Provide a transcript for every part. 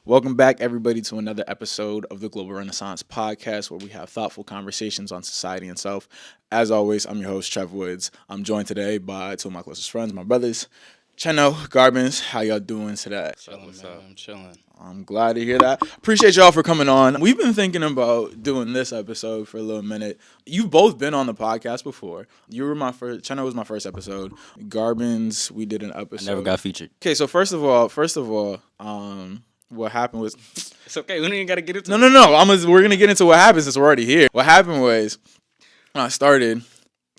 Welcome back, everybody, to another episode of the Global Renaissance Podcast, where we have thoughtful conversations on society and self. As always, I'm your host, Trev Woods. I'm joined today by two of my closest friends, my brothers, Cheno, Garbens. How y'all doing today? Chilling, man. I'm chilling. I'm glad to hear that. Appreciate y'all for coming on. We've been thinking about doing this episode for a little minute. You've both been on the podcast before. You were my first. Cheno was my first episode. Garbins, we did an episode. I never got featured. Okay, so first of all, what happened was It's okay. We don't even got to get into no. We're gonna get into what happened since we're already here. What happened was when I started,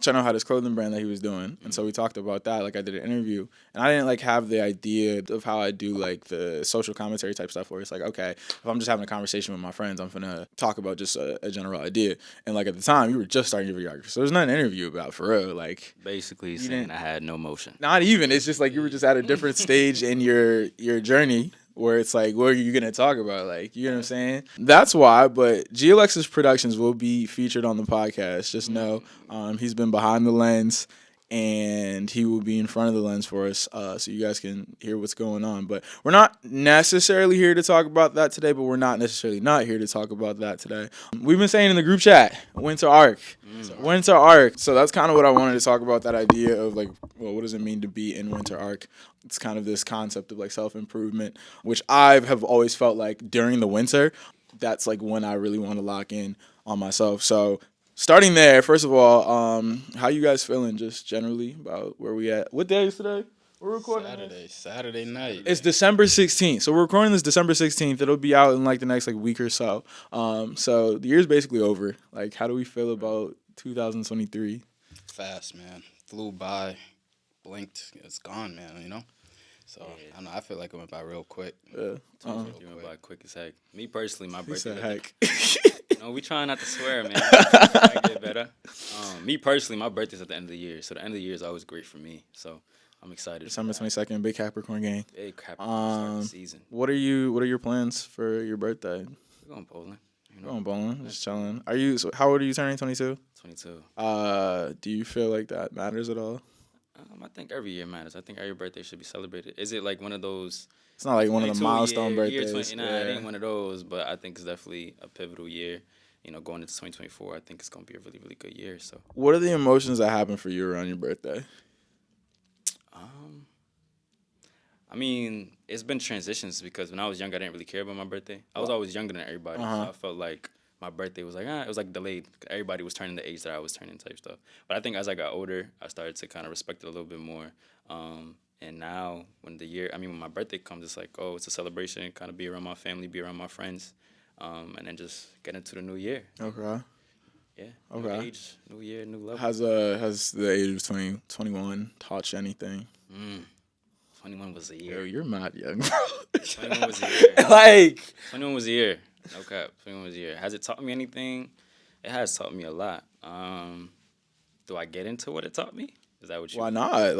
Cheno had his clothing brand that he was doing, and so we talked about that. Like I did an interview, and I didn't have the idea of how I do the social commentary type stuff, where it's okay, if I'm just having a conversation with my friends, I'm gonna talk about just a general idea. And at the time, you were just starting your videography, so there's not an interview about for real. Basically saying I had no motion. Not even. It's just you were just at a different stage in your journey where it's what are you going to talk about? You know what I'm saying? That's why, but GLX's productions will be featured on the podcast. Just know he's been behind the lens and he will be in front of the lens for us so you guys can hear what's going on. But we're not necessarily here to talk about that today, but we're not necessarily not here to talk about that today. We've been saying in the group chat, Winter Arc. Winter Arc. So that's kind of what I wanted to talk about, that idea of what does it mean to be in Winter Arc? It's kind of this concept of self-improvement, which I have always felt during the winter, that's when I really want to lock in on myself. So starting there, first of all, how you guys feeling just generally about where we at? What day is today? We're recording Saturday night. It's December 16th. So we're recording this December 16th. It'll be out in the next week or so. So the year's basically over. How do we feel about 2023? Fast, man. Flew by. Blinked. It's gone, man, So, I don't know. I feel like it went by real quick. Yeah. It went by quick as heck. Me personally, my He said birthday. heck. We trying not to swear, man. I get better. Me personally, my birthday's at the end of the year. So the end of the year is always great for me. So I'm excited. December 22nd, big Capricorn gang. Big Capricorn start the season. What are your plans for your birthday? We're going bowling. Going bowling, just chilling. How old are you turning? 22? 22. Do you feel that matters at all? I think every year matters. I think every birthday should be celebrated. Is it one of those? It's not one of the milestone birthdays. It ain't one of those, but I think it's definitely a pivotal year. Going into 2024, I think it's going to be a really, really good year. So, what are the emotions that happen for you around your birthday? It's been transitions because when I was younger, I didn't really care about my birthday. I was always younger than everybody, so I felt like my birthday was it was delayed. Everybody was turning the age that I was turning type stuff. But I think as I got older, I started to kind of respect it a little bit more. And now when my birthday comes, it's it's a celebration, kind of be around my family, be around my friends, and then just get into the new year. Okay. Yeah. Okay. New age, new year, new level. Has the age of 21 taught you anything? 21 was a Yo, year. you're mad young, bro. 21 was a year. 21 was a year. No cap. 21 was a year. Has it taught me anything? It has taught me a lot. Do I get into what it taught me? Is that what you? Why not?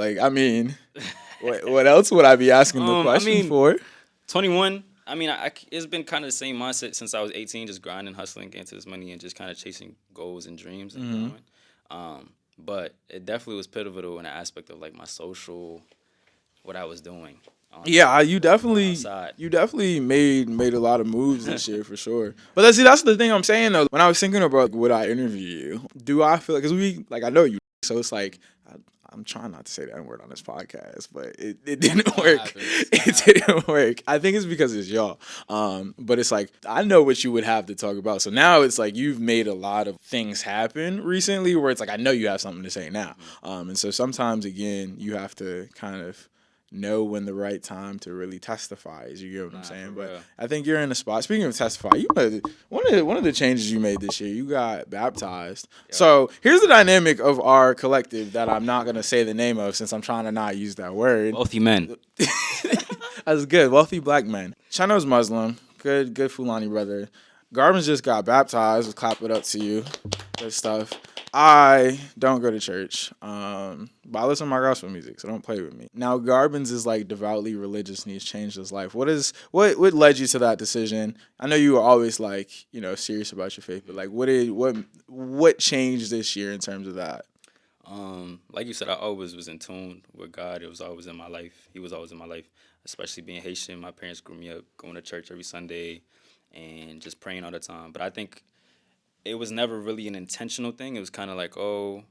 What else would I be asking the question for? 21. It's been kind of the same mindset since I was 18, just grinding, hustling, getting to this money, and just kind of chasing goals and dreams and growing. But it definitely was pivotal in the aspect of my social, what I was doing. Yeah, you definitely made a lot of moves this year for sure. But that's the thing I'm saying though. When I was thinking about would I interview you, do I feel because I know you, so it's I'm trying not to say the N-word on this podcast, but it didn't work. It didn't work. I think it's because it's y'all. But it's I know what you would have to talk about. So now it's you've made a lot of things happen recently where it's I know you have something to say now. And so sometimes again you have to kind of know when the right time to really testify is. You get what I'm saying? But real. I think you're in a spot. Speaking of testify, one of the changes you made this year, you got baptized. Yeah. So here's the dynamic of our collective that I'm not gonna say the name of since I'm trying to not use that word. Wealthy men. That's good. Wealthy black men. Cheno's Muslim. Good Fulani brother. Garbins just got baptized. We'll clap it up to you. Good stuff. I don't go to church, but I listen to my gospel music, so don't play with me. Now, Garbins is devoutly religious, and he's changed his life. What led you to that decision? I know you were always serious about your faith, but what changed this year in terms of that? Like you said, I always was in tune with God. It was always in my life. He was always in my life. especially being Haitian. My parents grew me up going to church every Sunday and just praying all the time. But I think it was never really an intentional thing. It was kind of like, oh,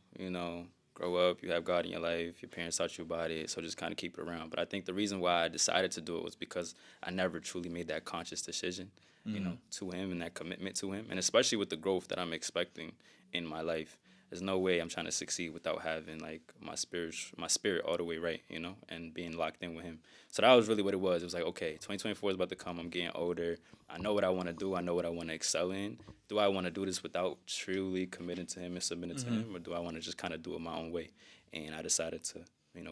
grow up, you have God in your life, your parents taught you about it, so just kind of keep it around. But I think the reason why I decided to do it was because I never truly made that conscious decision, to Him and that commitment to Him, and especially with the growth that I'm expecting in my life. There's no way I'm trying to succeed without having like my spirit all the way right, and being locked in with Him. So that was really what it was. It was like, okay, 2024 is about to come. I'm getting older. I know what I want to do. I know what I want to excel in. Do I want to do this without truly committing to Him and submitting to Him, or do I want to just kind of do it my own way? And I decided to,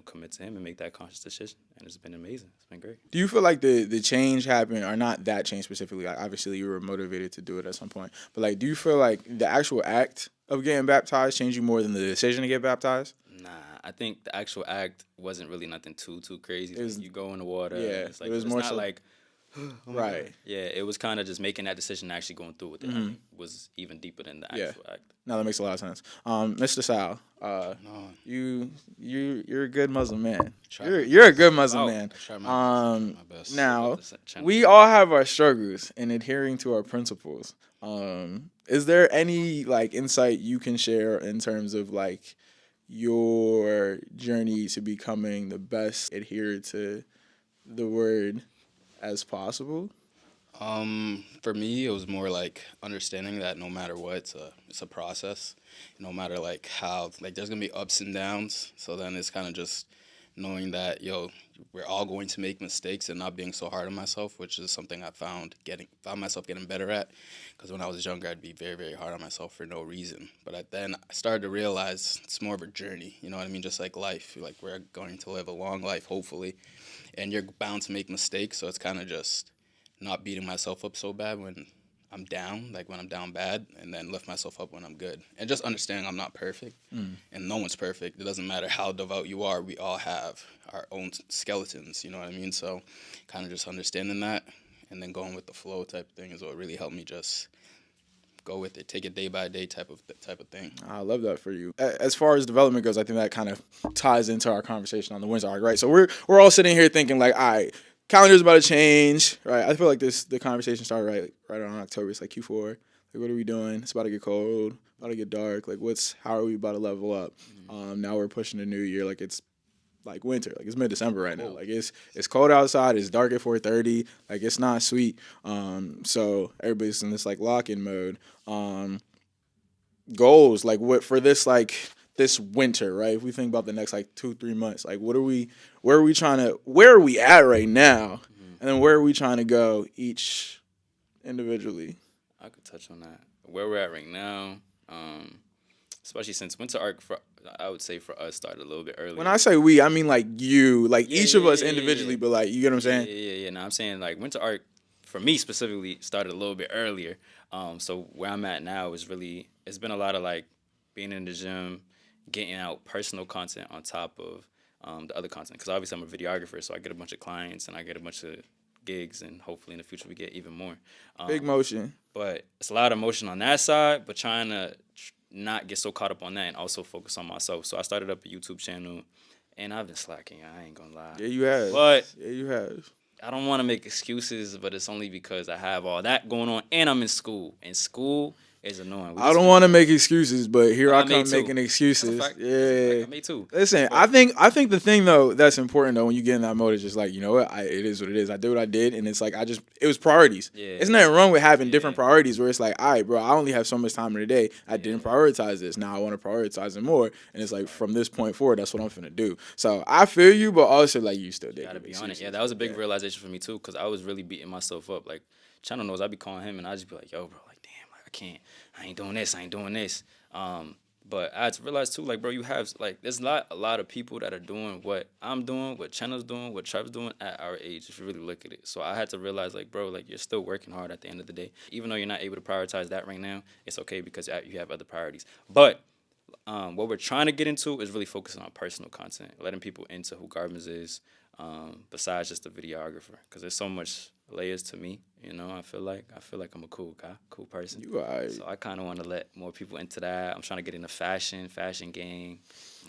commit to Him and make that conscious decision, and it's been amazing. It's been great. Do you feel like the change happened, or not that change specifically? Like obviously you were motivated to do it at some point, but like, do you feel like the actual act of getting baptized changed you more than the decision to get baptized? Nah, I think the actual act wasn't really nothing too crazy. It was, you go in the water. Yeah, it's like, it was it's more not so like right. God. Yeah, it was kind of just making that decision and actually going through with it. I think was even deeper than the actual act. No, that makes a lot of sense. Mr. Sal, you're a good Muslim man. You're a good Muslim man. My best. Now we all have our struggles in adhering to our principles. Is there any like insight you can share in terms of like your journey to becoming the best adherent to the word as possible? For me, it was more like understanding that no matter what, it's a process. No matter like how, like there's gonna be ups and downs. So then it's kind of just knowing that we're all going to make mistakes and not being so hard on myself, which is something I found myself getting better at. Because when I was younger, I'd be very, very hard on myself for no reason. But then I started to realize it's more of a journey. You know what I mean? Just like life, like we're going to live a long life, hopefully, and you're bound to make mistakes. So it's kind of just not beating myself up so bad when I'm down, like when I'm down bad, and then lift myself up when I'm good. And just understanding I'm not perfect, and no one's perfect. It doesn't matter how devout you are. We all have our own skeletons, you know what I mean? So kind of just understanding that and then going with the flow type thing is what really helped me just go with it, take it day by day type of thing. I love that for you. As far as development goes, I think that kind of ties into our conversation on the winter arc, right? So we're all sitting here thinking like, all right, calendar's about to change, right? I feel like the conversation started right around October. It's like Q4. Like, what are we doing? It's about to get cold, about to get dark. Like, how are we about to level up? Now we're pushing the new year. Like, it's like winter. Like, it's mid-December right now. Like, it's cold outside. It's dark at 4:30. Like, it's not sweet. So everybody's in this like lock-in mode. Goals like what for this winter, right? If we think about the next like 2-3 months, like where are we at right now? And then where are we trying to go each individually? I could touch on that. Where we're at right now, especially since winter arc I would say for us started a little bit earlier. When I say we, I mean like you, like each of us individually, but like you get what I'm saying? Yeah. No, I'm saying like winter arc for me specifically started a little bit earlier. So where I'm at now is really, it's been a lot of like being in the gym, getting out personal content on top of the other content. Because obviously I'm a videographer, so I get a bunch of clients and I get a bunch of gigs, and hopefully in the future we get even more. Big motion. But it's a lot of motion on that side, but trying to not get so caught up on that and also focus on myself. So I started up a YouTube channel, and I've been slacking. I ain't gonna lie. Yeah, you have. But yeah, you have. I don't want to make excuses, but it's only because I have all that going on, and I'm in school. And school is annoying. I don't want to make excuses, but here I come too. making excuses. Yeah, me too. Listen, I think the thing though that's important though when you get in that mode is just like, you know what, it is what it is. I did what I did, and it's like it was priorities. Yeah. There's nothing wrong with having different priorities where it's like, all right, bro, I only have so much time in the day. I didn't prioritize this. Now I want to prioritize it more, and it's like from this point forward, that's what I'm finna do. So I feel you, but also like you still did. Gotta be on it. Yeah, that was a big realization for me too, because I was really beating myself up. Like, Channel knows I'd be calling him, and I'd just be like, yo, bro, like, damn, like, I can't. I ain't doing this. But I had to realize too, like, bro, you have like there's a lot of people that are doing what I'm doing, what Chenna's doing, what Trev's doing at our age, if you really look at it. So I had to realize, like, bro, like you're still working hard at the end of the day. Even though you're not able to prioritize that right now, it's okay because you have other priorities. But what we're trying to get into is really focusing on personal content, letting people into who Garbens is, besides just the videographer, because there's so much layers to me. You know, I feel like I'm a cool guy, cool person. You alright. So I kind of want to let more people into that. I'm trying to get into fashion game.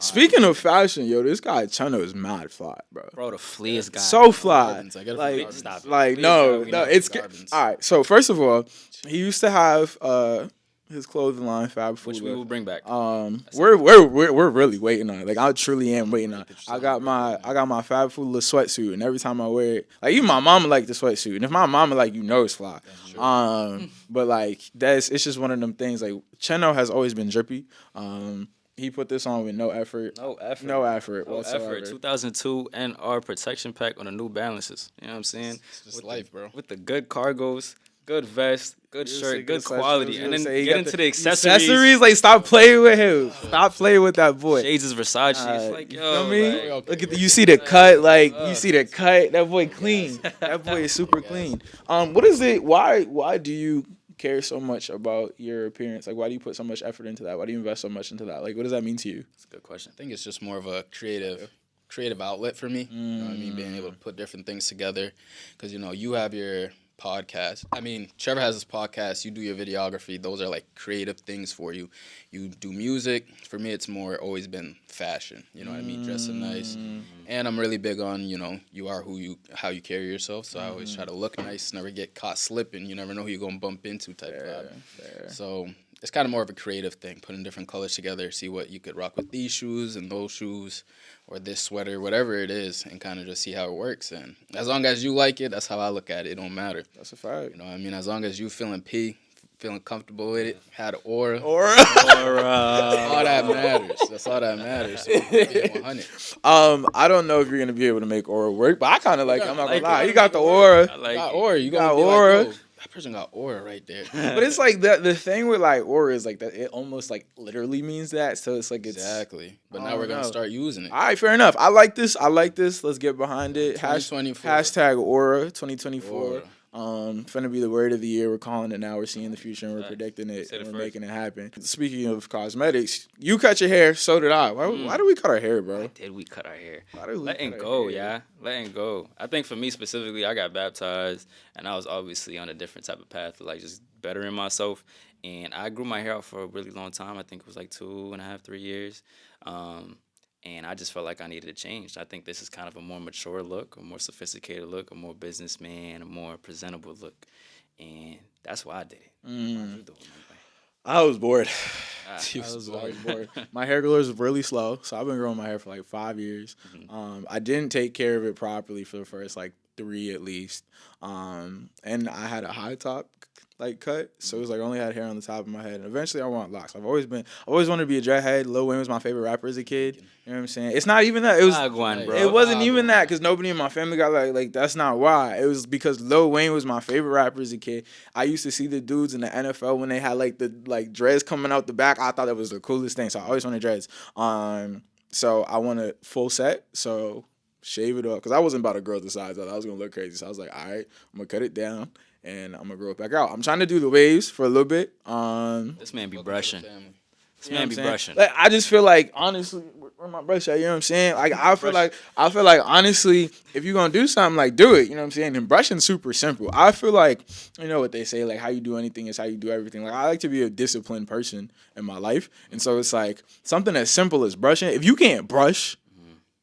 Speaking of fashion, yo, this guy Chano is mad fly, bro. Bro, the fleas guy. So fly. Garbens. I get it from Like, Garbens. Stop it. like Please no, don't. no, We it's know Garbens. all right. So first of all, he used to have his clothing line, Fab Food. Which we will bring back. We're really waiting on it. Like I truly am waiting on it. I got my Fab Food little sweatsuit, and every time I wear it, like even my mama like the sweatsuit, and if my mama like, you know, it's fly. But like it's just one of them things. Like Cheno has always been drippy. He put this on with no effort. No effort. No effort No whatsoever. effort. 2002 NR protection pack on the New Balances. You know what I'm saying? It's just life, bro. With the good cargos, good vest, good You're shirt, saying good good sweatshirts, quality, you and then say he get got into the the accessories. Like stop playing with him. Stop playing with that boy. Shades is Versace. It's like, You yo, feel me? like, Look at you see the cut, like you see the cut. That boy clean. That boy is super clean. What is it? Why do you care so much about your appearance? Like, why do you put so much effort into that? Why do you invest so much into that? Like, what does that mean to you? That's a good question. I think it's just more of a creative outlet for me. You know what I mean? Being able to put different things together. Because, you know, you have your podcast. I mean, Trevor has his podcast. You do your videography. Those are like creative things for you. You do music. For me, it's more always been fashion. You know what I mean? Dressing nice. And I'm really big on, you know, how you carry yourself. So I always try to look nice, never get caught slipping. You never know who you're going to bump into type vibe. So it's kind of more of a creative thing, putting different colors together, see what you could rock with these shoes and those shoes or this sweater, whatever it is, and kind of just see how it works. And as long as you like it, that's how I look at it. It don't matter. That's a fact. You know what I mean? As long as you feeling feeling comfortable with it, had an aura. Or All that matters. That's all that matters. So, yeah, 100. I don't know if you're gonna be able to make aura work, but I kind of like. I'm not gonna like lie. it. You got the aura. I like Got it. aura. You got gonna be aura. like, yo, that person got aura right there. But it's like the thing with like aura is like that. It almost like literally means that. So it's like it's Exactly. But I now we're don't gonna know. start using it. All right, fair enough. I like this. Let's get behind it. 2024. Hashtag Aura 2024. Aura. Finna be the word of the year. We're calling it now. We're seeing the future and we're predicting it Said it and we're first. making it happen. Speaking of cosmetics, you cut your hair. So did I. Why do we cut our hair, bro? Did we cut our hair? Why did we Letting cut our go, hair? yeah. Letting go. I think for me specifically, I got baptized, and I was obviously on a different type of path, like just bettering myself. And I grew my hair out for a really long time. I think it was like 2.5, 3 years. And I just felt like I needed a change. I think this is kind of a more mature look, a more sophisticated look, a more businessman, a more presentable look. And that's why I did it. Why'd you do it, my boy? I was bored. He I was was bored. always bored. My hair growth is really slow, so I've been growing my hair for like 5 years. I didn't take care of it properly for the first like 3 at least, and I had a high top like cut, so it was like I only had hair on the top of my head. And eventually, I want locks. I always wanted to be a dreadhead. Lil Wayne was my favorite rapper as a kid. You know what I'm saying? It's not even that. It was. Wagwan, bro. It wasn't Wagwan. even that because nobody in my family got like that's not why. It was because Lil Wayne was my favorite rapper as a kid. I used to see the dudes in the NFL when they had like the dreads coming out the back. I thought that was the coolest thing. So I always wanted dreads. So I wanted full set. So shave it up because I wasn't about to grow the sides out. I was gonna look crazy. So I was like, all right, I'm gonna cut it down and I'm gonna grow it back out. I'm trying to do the waves for a little bit. This man be Welcome to the brushing. family. This You know what man I'm be saying? brushing. Like, I just feel like honestly, where my brush at? You know what I'm saying? Like I feel like honestly, if you're gonna do something, like do it. You know what I'm saying? And brushing's super simple. I feel like you know what they say, like how you do anything is how you do everything. Like I like to be a disciplined person in my life, and so it's like something as simple as brushing. If you can't brush,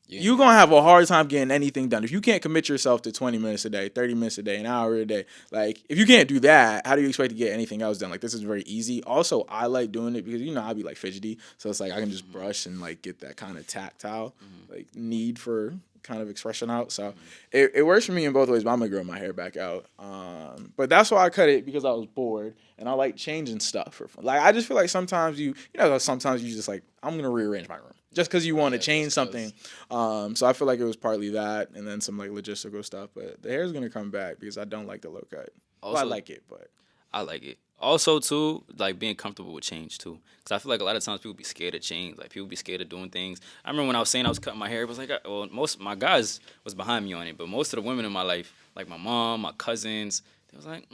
you're going to have a hard time getting anything done. If you can't commit yourself to 20 minutes a day, 30 minutes a day, an hour a day, like, if you can't do that, how do you expect to get anything else done? Like, this is very easy. Also, I like doing it because, you know, I'll be, like, fidgety. So it's like I can just brush and, like, get that kind of tactile, like, need for kind of expression out. So it works for me in both ways, but I'm going to grow my hair back out. But that's why I cut it, because I was bored. And I like changing stuff for fun. Like, I just feel like sometimes sometimes you just like, I'm going to rearrange my room. Just because you want to change something. So I feel like it was partly that and then some like logistical stuff. But the hair is going to come back because I don't like the low cut. Well, I Also- like it, but. I like it. Also, too, like being comfortable with change, too. Because I feel like a lot of times people be scared of change. Like, people be scared of doing things. I remember when I was saying I was cutting my hair, it was like, well, most of my guys was behind me on it. But most of the women in my life, like my mom, my cousins, they was like,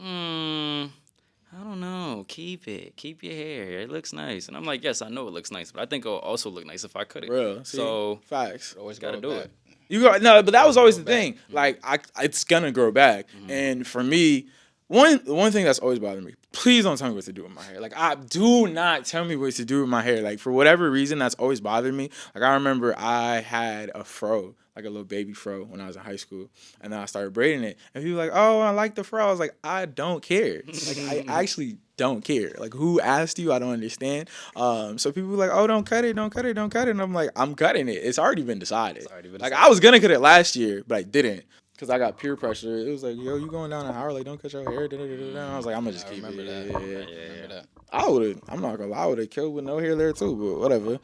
I don't know. Keep it. Keep your hair. It looks nice. And I'm like, yes, I know it looks nice. But I think it'll also look nice if I cut it. Real. See? So, Facts. Always gotta go do back. it. You go no, but that was always the thing. Like it's gonna grow back. And for me, one thing that's always bothered me. Please don't tell me what to do with my hair. Like do not tell me what to do with my hair. Like for whatever reason, that's always bothered me. Like I remember I had a fro, like a little baby fro, when I was in high school, and then I started braiding it. And people were like, "Oh, I like the fro." I was like, "I don't care. Like I actually don't care. Like who asked you? I don't understand." So people were like, "Oh, don't cut it, don't cut it, don't cut it." And I'm like, "I'm cutting it. It's already been decided." Like I was gonna cut it last year, but I didn't. Cause I got peer pressure. It was like, yo, you going down an hour? Like, don't cut your hair. And I was like, I'm gonna just keep it. Remember that. I would have. I'm not gonna lie. I would have killed with no hair there too. But whatever.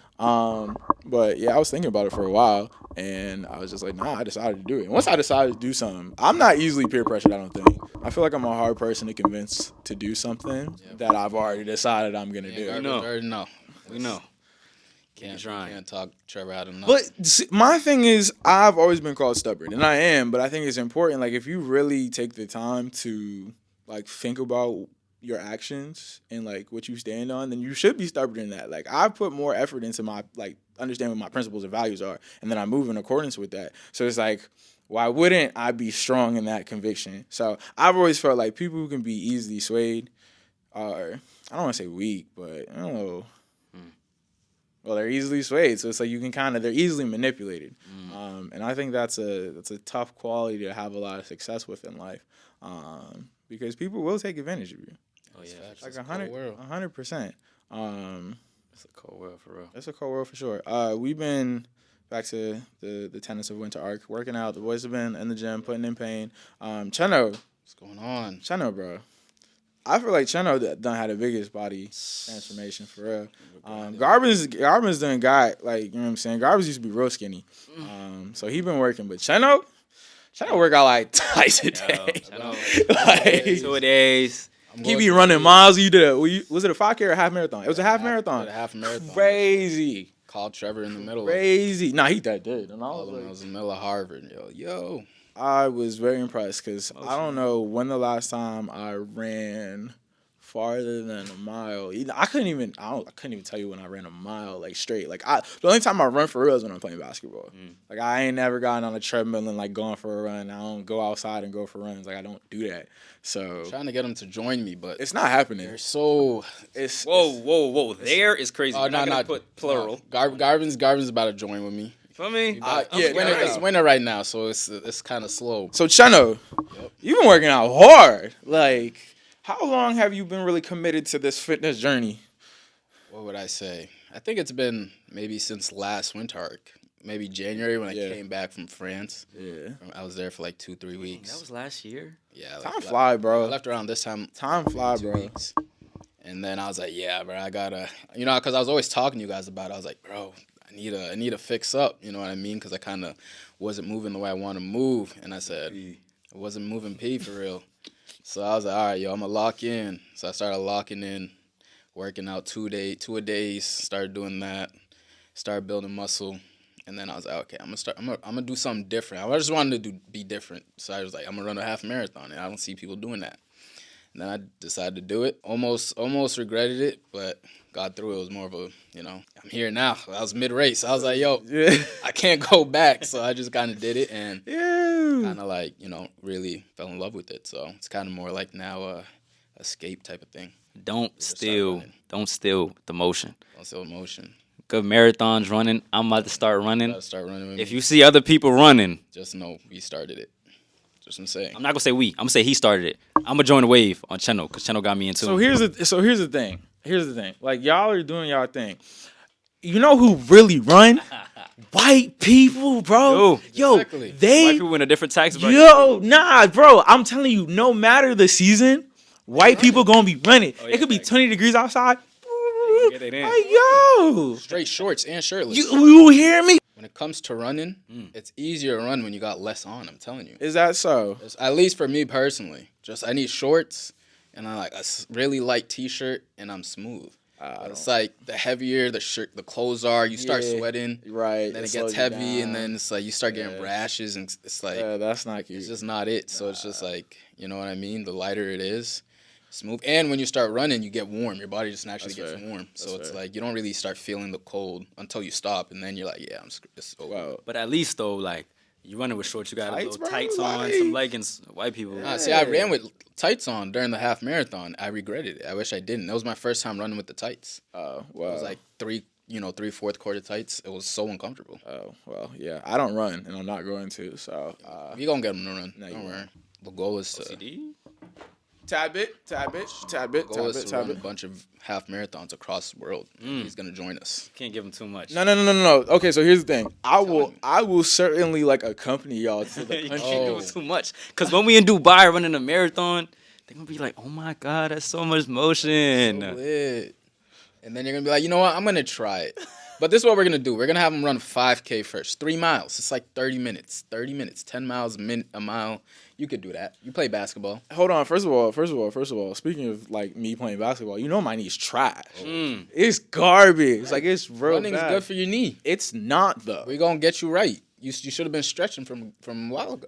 But yeah, I was thinking about it for a while, and I was just like, nah. I decided to do it. And once I decided to do something, I'm not easily peer pressured. I don't think. I feel like I'm a hard person to convince to do something that I've already decided I'm gonna do. We know. Can't talk Trevor out of nothing. But see, my thing is, I've always been called stubborn, and I am. But I think it's important. Like, if you really take the time to like think about your actions and like what you stand on, then you should be stubborn in that. Like, I put more effort into my like understanding what my principles and values are, and then I move in accordance with that. So it's like, why wouldn't I be strong in that conviction? So I've always felt like people who can be easily swayed are, I don't want to say weak, but I don't know. Well, they're easily swayed, so it's like they're easily manipulated, and I think that's a tough quality to have a lot of success with in life, because people will take advantage of you. Oh yeah, like 100%. It's a cold world for real. It's a cold world for sure. We've been back to the tenets of Winter Arc, working out. The boys have been in the gym, putting in pain. Cheno, what's going on? Cheno, bro. I feel like Cheno done had the biggest body transformation for real. Garbens done got, like, you know what I'm saying? Garbens used to be real skinny. So he been working, but Cheno work out like twice a day. Like 2 days. He be running miles. You did was it a 5K or a half marathon? It was a half marathon. A half marathon. Crazy. Called Trevor in the middle. Crazy. Nah, he did. And I was in the middle of Harvard. Yo. I was very impressed because I don't know when the last time I ran farther than a mile. I couldn't even tell you when I ran a mile like straight. Like the only time I run for real is when I'm playing basketball. Like I ain't never gotten on a treadmill and like going for a run. I don't go outside and go for runs. Like I don't do that. So I'm trying to get them to join me, but it's not happening. They're so whoa. There is crazy. Oh, not put plural. No. Garbins about to join with me. For me, it's winter right now, so it's kind of slow. So Cheno, you've been working out hard. Like, how long have you been really committed to this fitness journey? What would I say? I think it's been maybe since last winter arc. Maybe January when I came back from France. Yeah, I was there for like 2-3 weeks. That was last year. Yeah, time fly, bro. I left around this time. Time fly, bro. Weeks. And then I was like, yeah, bro, I gotta, because I was always talking to you guys about it. I was like, bro, I need to fix up, you know what I mean? Because I kind of wasn't moving the way I want to move. And I said, I wasn't moving P for real. So I was like, all right, yo, I'm going to lock in. So I started locking in, working out 2 a days, started doing that, started building muscle. And then I was like, okay, I'm gonna do something different. I just wanted to be different. So I was like, I'm going to run a half marathon. And I don't see people doing that. And then I decided to do it. Almost regretted it, but got through it. It was more of a, I'm here now. I was mid-race. I was like, yo, I can't go back. So I just kind of did it and kind of like, really fell in love with it. So it's kind of more like now a escape type of thing. Don't steal the motion. Don't steal emotion. Good marathons running. I'm about to start running. If you see other people running, just know we started it. That's what I'm saying. I'm not gonna say we. I'm gonna say he started it. I'm gonna join the wave on Cheno because Cheno got me into it. So here's the thing. Like y'all are doing y'all thing. You know who really run? White people, bro. Yo, exactly. White people in a different tax bracket. Yo, nah, bro. I'm telling you, no matter the season, white people gonna be running. It could be 20 degrees outside. Get it in. Like, yo. Straight shorts and shirtless. You hear me? When it comes to running, it's easier to run when you got less on, I'm telling you. Is that so? At least for me personally. I need shorts and I like a really light t-shirt and I'm smooth. It's like the heavier the shirt, the clothes are, you start sweating. Right. Then it gets heavy and then it's like you start getting rashes and it's like. Yeah, that's not cute. It's just not it. So it's just like, you know what I mean? The lighter it is. Smooth. And when you start running, you get warm. Your body just naturally gets warm. So it's like you don't really start feeling the cold until you stop. And then you're like, yeah, I'm screwed. But at least, though, like, You running with shorts, you got Tights, little bro, tights on, like- some leggings. White people. See, I ran with tights on during the half marathon. I regretted it. I wish I didn't. That was my first time running with the tights. Oh, It well. was like three fourth quarter tights. It was so uncomfortable. Oh, well, yeah. I don't run, and I'm not going to, so. We gonna get them to run. No, you Don't worry. won't. The goal is to OCD? Tad bit. run a bunch of half marathons across the world. He's gonna join us. Can't give him too much. No. Okay, so here's the thing. telling I will certainly like accompany y'all to the You country. can't give him too much. Because when we in Dubai running a marathon, they're going to be like, oh my God, that's so much motion. So lit. And then you're gonna be like, you know what? I'm gonna try it. But this is what we're gonna do. We're gonna have them run 5K first. 3 miles. It's like 30 minutes. 30 minutes. 10 miles a mile. You could do that. You play basketball. Hold on. First of all. Speaking of like me playing basketball, you know my knee's trash. It's garbage. Like it's real Running's bad. good for your knee. It's not though. We're gonna get you right. You should have been stretching from a while ago.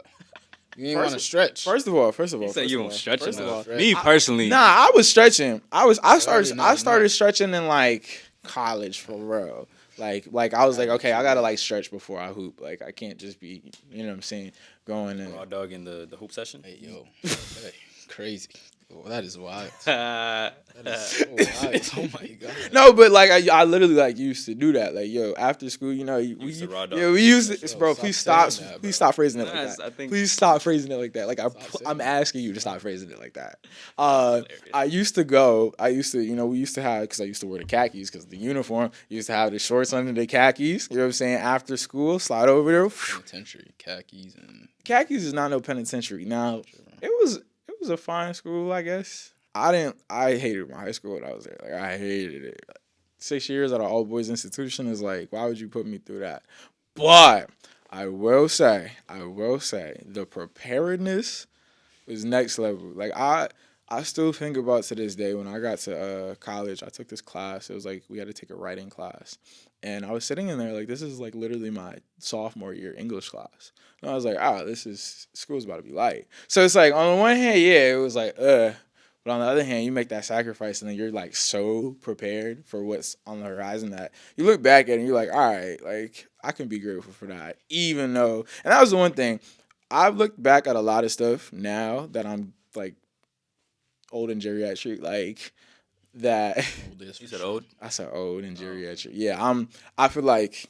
You didn't want to stretch. First of all. You said you don't stretch first of enough. all, Me personally. Nah, I was stretching. I already know started stretching in like college for real. Like I was like, okay, I gotta like stretch before I hoop. Like I can't just be, you know what I'm saying, going and Raw dog in the hoop session. Hey, yo. Hey, crazy. Oh, that is wild. Uh, That is so wild. Oh, my God. no, but like I literally like used to do that. Like yo, after school, you know, we used to raw dog. yeah, we used to, Yo, bro. stop Please saying stop, that, bro. please stop phrasing it like Yes, that. I think- Please stop phrasing it like that. Like saying I'm that. asking you to stop phrasing it like that. hilarious. I used to, you know, we used to have, because I used to wear the khakis, because the uniform used to have the shorts under the khakis. You know what I'm saying? After school, slide over there. Penitentiary, khakis, and Khakis is not no penitentiary. Now, it was a fine school, I guess. I hated my high school when I was there. Like, I hated it. 6 years at an all boys institution is like, why would you put me through that? But I will say, the preparedness was next level. Like, I still think about to this day when I got to college, I took this class. It was like we had to take a writing class. And I was sitting in there like, this is like literally my sophomore year English class. And I was like, school's about to be light. So it's like, on the one hand, yeah, it was like, But on the other hand, you make that sacrifice and then you're like so prepared for what's on the horizon that you look back at it and you're like, all right, like I can be grateful for that. Even though, and that was the one thing, I've looked back at a lot of stuff now that I'm like old and geriatric, like that. You said old? I said old and geriatric. Yeah, I feel like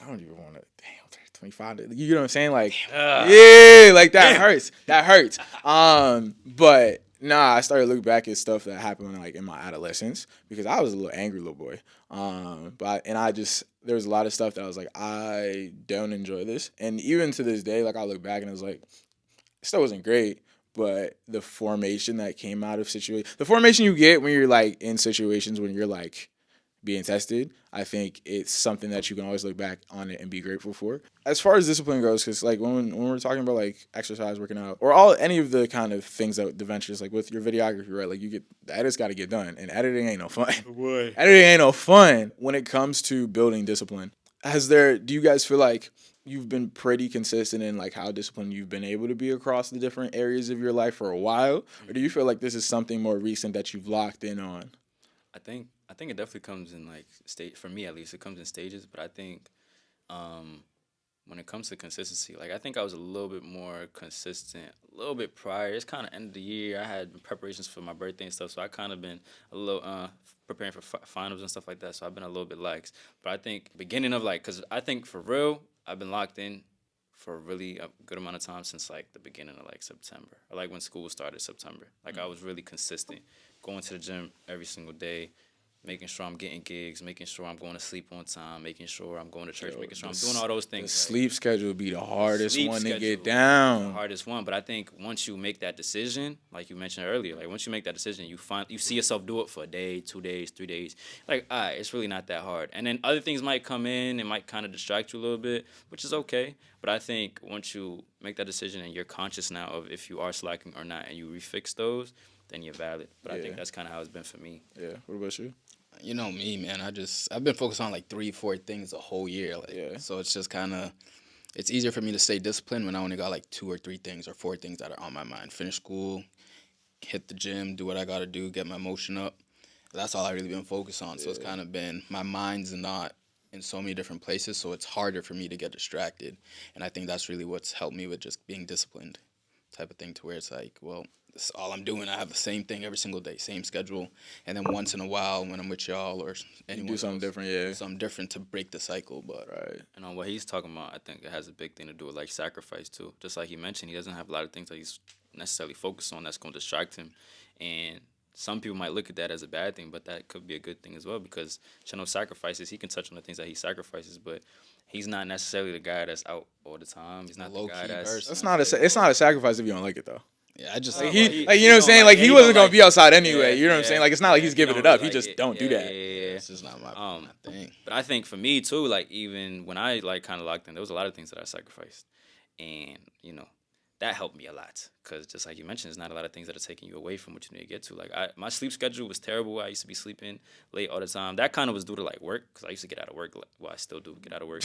I don't even want to. Damn, 25. You know what I'm saying? Like, yeah, like that hurts. That hurts. But nah, I started looking back at stuff that happened like in my adolescence because I was a little angry little boy. There was a lot of stuff that I was like, I don't enjoy this, and even to this day, like I look back and I was like, it still wasn't great. But the formation that came out of the formation you get when you're like in situations when you're like being tested, I think it's something that you can always look back on it and be grateful for. As far as discipline goes, because like when we're talking about like exercise, working out, or any of the kind of things that the ventures, like with your videography, right? Like the edits got to get done, and editing ain't no fun. Boy. Editing ain't no fun when it comes to building discipline. Do you guys feel like you've been pretty consistent in like how disciplined you've been able to be across the different areas of your life for a while? Or do you feel like this is something more recent that you've locked in on? I think it definitely comes in like for me at least, it comes in stages. But I think when it comes to consistency, like I think I was a little bit more consistent a little bit prior. It's kind of end of the year. I had preparations for my birthday and stuff, so I kind of been a little preparing for finals and stuff like that. So I've been a little bit lax. But I think beginning of like, because I think for real, I've been locked in for really a good amount of time since like the beginning of like September, or like when school started September. Like I was really consistent, going to the gym every single day, making sure I'm getting gigs, making sure I'm going to sleep on time, making sure I'm going to church, making sure I'm doing all those things. The sleep schedule would be the hardest sleep one to schedule get is down. the hardest one. But I think once you make that decision, like you mentioned earlier, like once you make that decision, you see yourself do it for a day, 2 days, 3 days. Like, all right, it's really not that hard. And then other things might come in and might kind of distract you a little bit, which is okay. But I think once you make that decision and you're conscious now of if you are slacking or not, and you refix those, then you're valid. But I think that's kind of how it's been for me. Yeah. What about you? You know me, man. I've been focused on like 3-4 things the whole year. Like, so it's just kind of, it's easier for me to stay disciplined when I only got like 2 or 3 things or 4 things that are on my mind. Finish school, hit the gym, do what I got to do, get my motion up. That's all I really been focused on. So it's kind of been, my mind's not in so many different places, so it's harder for me to get distracted. And I think that's really what's helped me with just being disciplined type of thing, to where it's like, well, this is all I'm doing. I have the same thing every single day, same schedule. And then once in a while when I'm with y'all or anyone do something else, different, yeah. do something different to break the cycle. But Right. And on what he's talking about, I think it has a big thing to do with like sacrifice too. Just like he mentioned, he doesn't have a lot of things that he's necessarily focused on that's going to distract him. And some people might look at that as a bad thing, but that could be a good thing as well, because Cheno sacrifices. He can touch on the things that he sacrifices, but he's not necessarily the guy that's out all the time. He's not the Low-key guy that's. person. It's not a sacrifice if you don't like it though. yeah, I just Like Well, he, he- like he you know what I'm don't saying, like- like yeah, he he wasn't don't gonna be like- outside anyway. Yeah, You know what I'm yeah, saying? Like it's not like he's giving he it don't up. really He just like it. don't do that. Yeah. it's just not my thing. But I think for me too, like even when I like kind of locked in, there was a lot of things that I sacrificed, and that helped me a lot. Cause just like you mentioned, there's not a lot of things that are taking you away from what you need to get to. Like my sleep schedule was terrible. I used to be sleeping late all the time. That kind of was due to like work, cause I used to get out of work. Well, I still do get out of work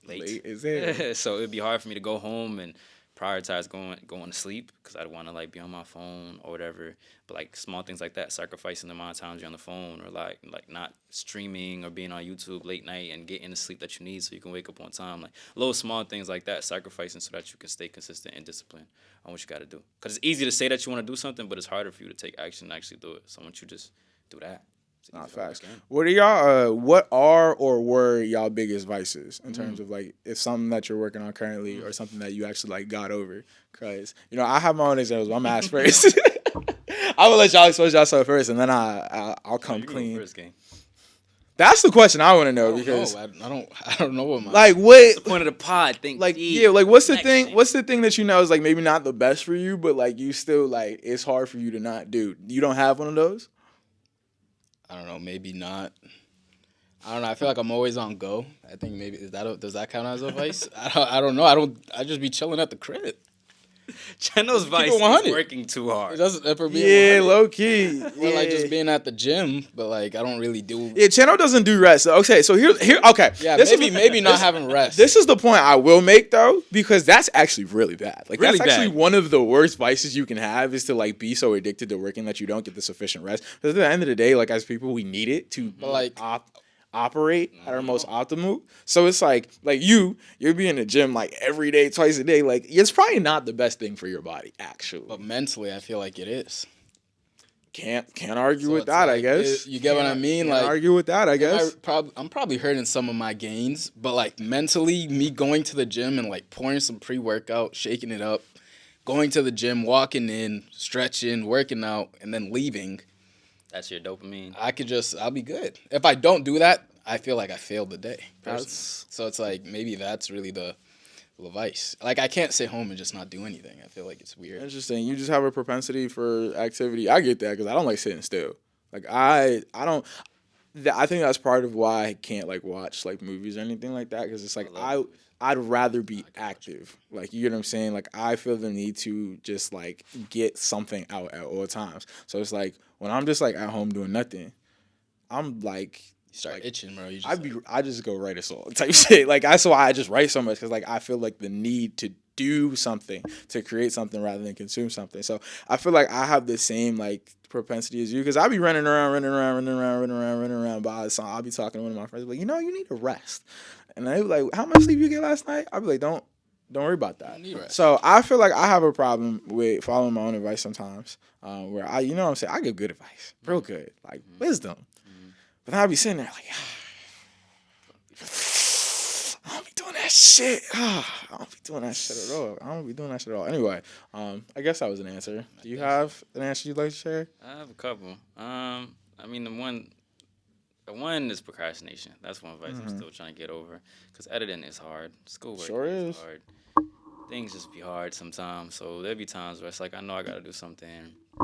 late. Late is it? So it'd be hard for me to go home and prioritize going to sleep, because I'd want to like be on my phone or whatever. But like small things like that, sacrificing the amount of times you're on the phone, or like not streaming or being on YouTube late night and getting the sleep that you need so you can wake up on time. Like little small things like that, sacrificing so that you can stay consistent and disciplined on what you got to do. Because it's easy to say that you want to do something, but it's harder for you to take action and actually do it. So once you just do that, it's Not easier to facts. understand. What are y'all? What are or were y'all biggest vices in terms of like it's something that you're working on currently or something that you actually like got over? Cause I have my own examples. But I'm asked first. I will let y'all expose yourself first, and then I'll come You go clean. first, game. That's the question I want to know I because don't know what my like What's the what point of the pod? Think like deep. yeah like what's the Connection. thing? What's the thing that is like maybe not the best for you, but like you still like it's hard for you to not do. You don't have one of those. I don't know, maybe not. I don't know. I feel like I'm always on go. I think maybe does that count as a vice? I don't know. I just be chilling at the crib. Cheno's vice it is 100. working too hard. It doesn't for me. Yeah, low key. Or like just being at the gym, but like I don't really do. Yeah, Cheno doesn't do rest. Okay, so here. Okay. Yeah, this maybe not having rest. This is the point I will make though, because that's actually really bad. Like Really that's actually bad. one of the worst vices you can have is to like be so addicted to working that you don't get the sufficient rest. Because at the end of the day, like as people, we need it to like operate at our most optimal. So it's like you're being in the gym like every day, twice a day. Like it's probably not the best thing for your body, actually. but mentally, I feel like it is. Can't argue So with it's that. I like, guess you get what I mean. Can't Like argue with that. I guess. I'm probably hurting some of my gains, but like mentally, me going to the gym and like pouring some pre-workout, shaking it up, going to the gym, walking in, stretching, working out, and then leaving. That's your dopamine. I'll be good. If I don't do that, I feel like I failed the day. That's- So it's like maybe that's really the vice. Like I can't sit home and just not do anything. I feel like it's weird. Interesting. You just have a propensity for activity. I get that because I don't like sitting still. Like I don't. I think that's part of why I can't like watch like movies or anything like that because it's like I'd rather be active. Like you get what I'm saying. Like I feel the need to just like get something out at all times. So it's like when I'm just like at home doing nothing, I'm like. You start Like, itching, bro. You just I just go write a song type shit. Like that's why I just write so much because like I feel like the need to do something to create something rather than consume something. So I feel like I have the same like propensity as you because I be running around by the song. I'll be talking to one of my friends like you need to rest, and they be like, how much sleep you get last night? I'll be like, don't worry about that. need rest. So I feel like I have a problem with following my own advice sometimes, where I what I'm saying, I give good advice, real good, like wisdom. But then I'll be sitting there like, I don't be doing that shit. I don't be doing that shit at all. I don't be doing that shit at all. Anyway, I guess that was an answer. Do you have an answer you'd like to share? I have a couple. I mean, the one is procrastination. That's one vice I'm still trying to get over. Because editing is hard. Schoolwork Sure is. hard. Things just be hard sometimes. So there'll be times where it's like, I know I got to do something.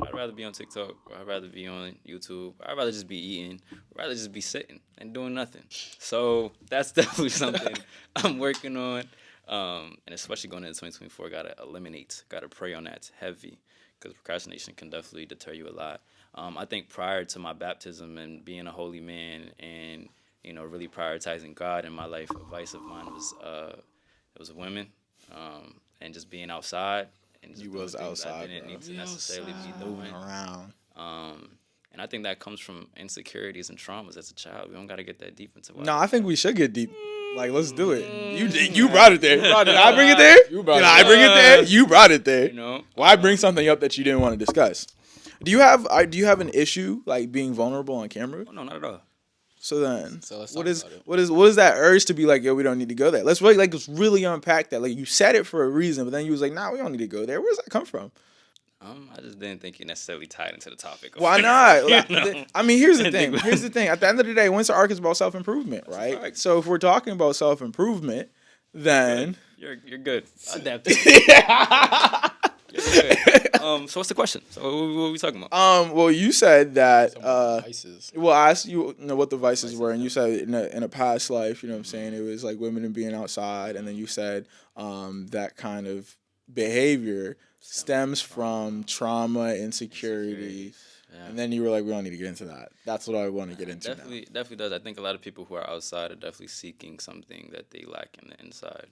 I'd rather be on TikTok, or I'd rather be on YouTube, or I'd rather just be eating, or I'd rather just be sitting and doing nothing. So that's definitely something I'm working on. And especially going into 2024, gotta pray on that heavy, because procrastination can definitely deter you a lot. I think prior to my baptism and being a holy man and, really prioritizing God in my life, a vice of mine was women, and just being outside. And just You doing was things outside, I didn't bro. need to necessarily be doing. Around. And I think that comes from insecurities and traumas as a child. We don't got to get that deep into it. No, I think we should get deep. Like, let's do it. You brought it there. Did I bring it there? You brought Did it I bring it there? You brought it there. You know? Why bring something up that you didn't want to discuss? Do you have an issue like being vulnerable on camera? Oh, no, not at all. So then, So let's what talk is about it. what is that urge to be like, yo, we don't need to go there? Let's really unpack that. Like, you said it for a reason, but then you was like, nah, we don't need to go there. Where does that come from? I just didn't think you necessarily tied into the topic. Why not? You Like, know? I mean, here's the Didn't thing. think- Here's the thing. At the end of the day, Winter Arc is about self-improvement, right? fact. So if we're talking about self-improvement, then You're good. Adapted. You're good. So what's the question? So what are we talking about? well, you said that Some of the vices. well, I asked you, what the vices were, and you said in a past life, you know what I'm saying, it was like women and being outside, and then you said that kind of behavior stems from trauma, insecurity, Yeah. and then you were like, we don't need to get into that. That's what I want to get into now. Definitely does. I think a lot of people who are outside are definitely seeking something that they lack in the inside,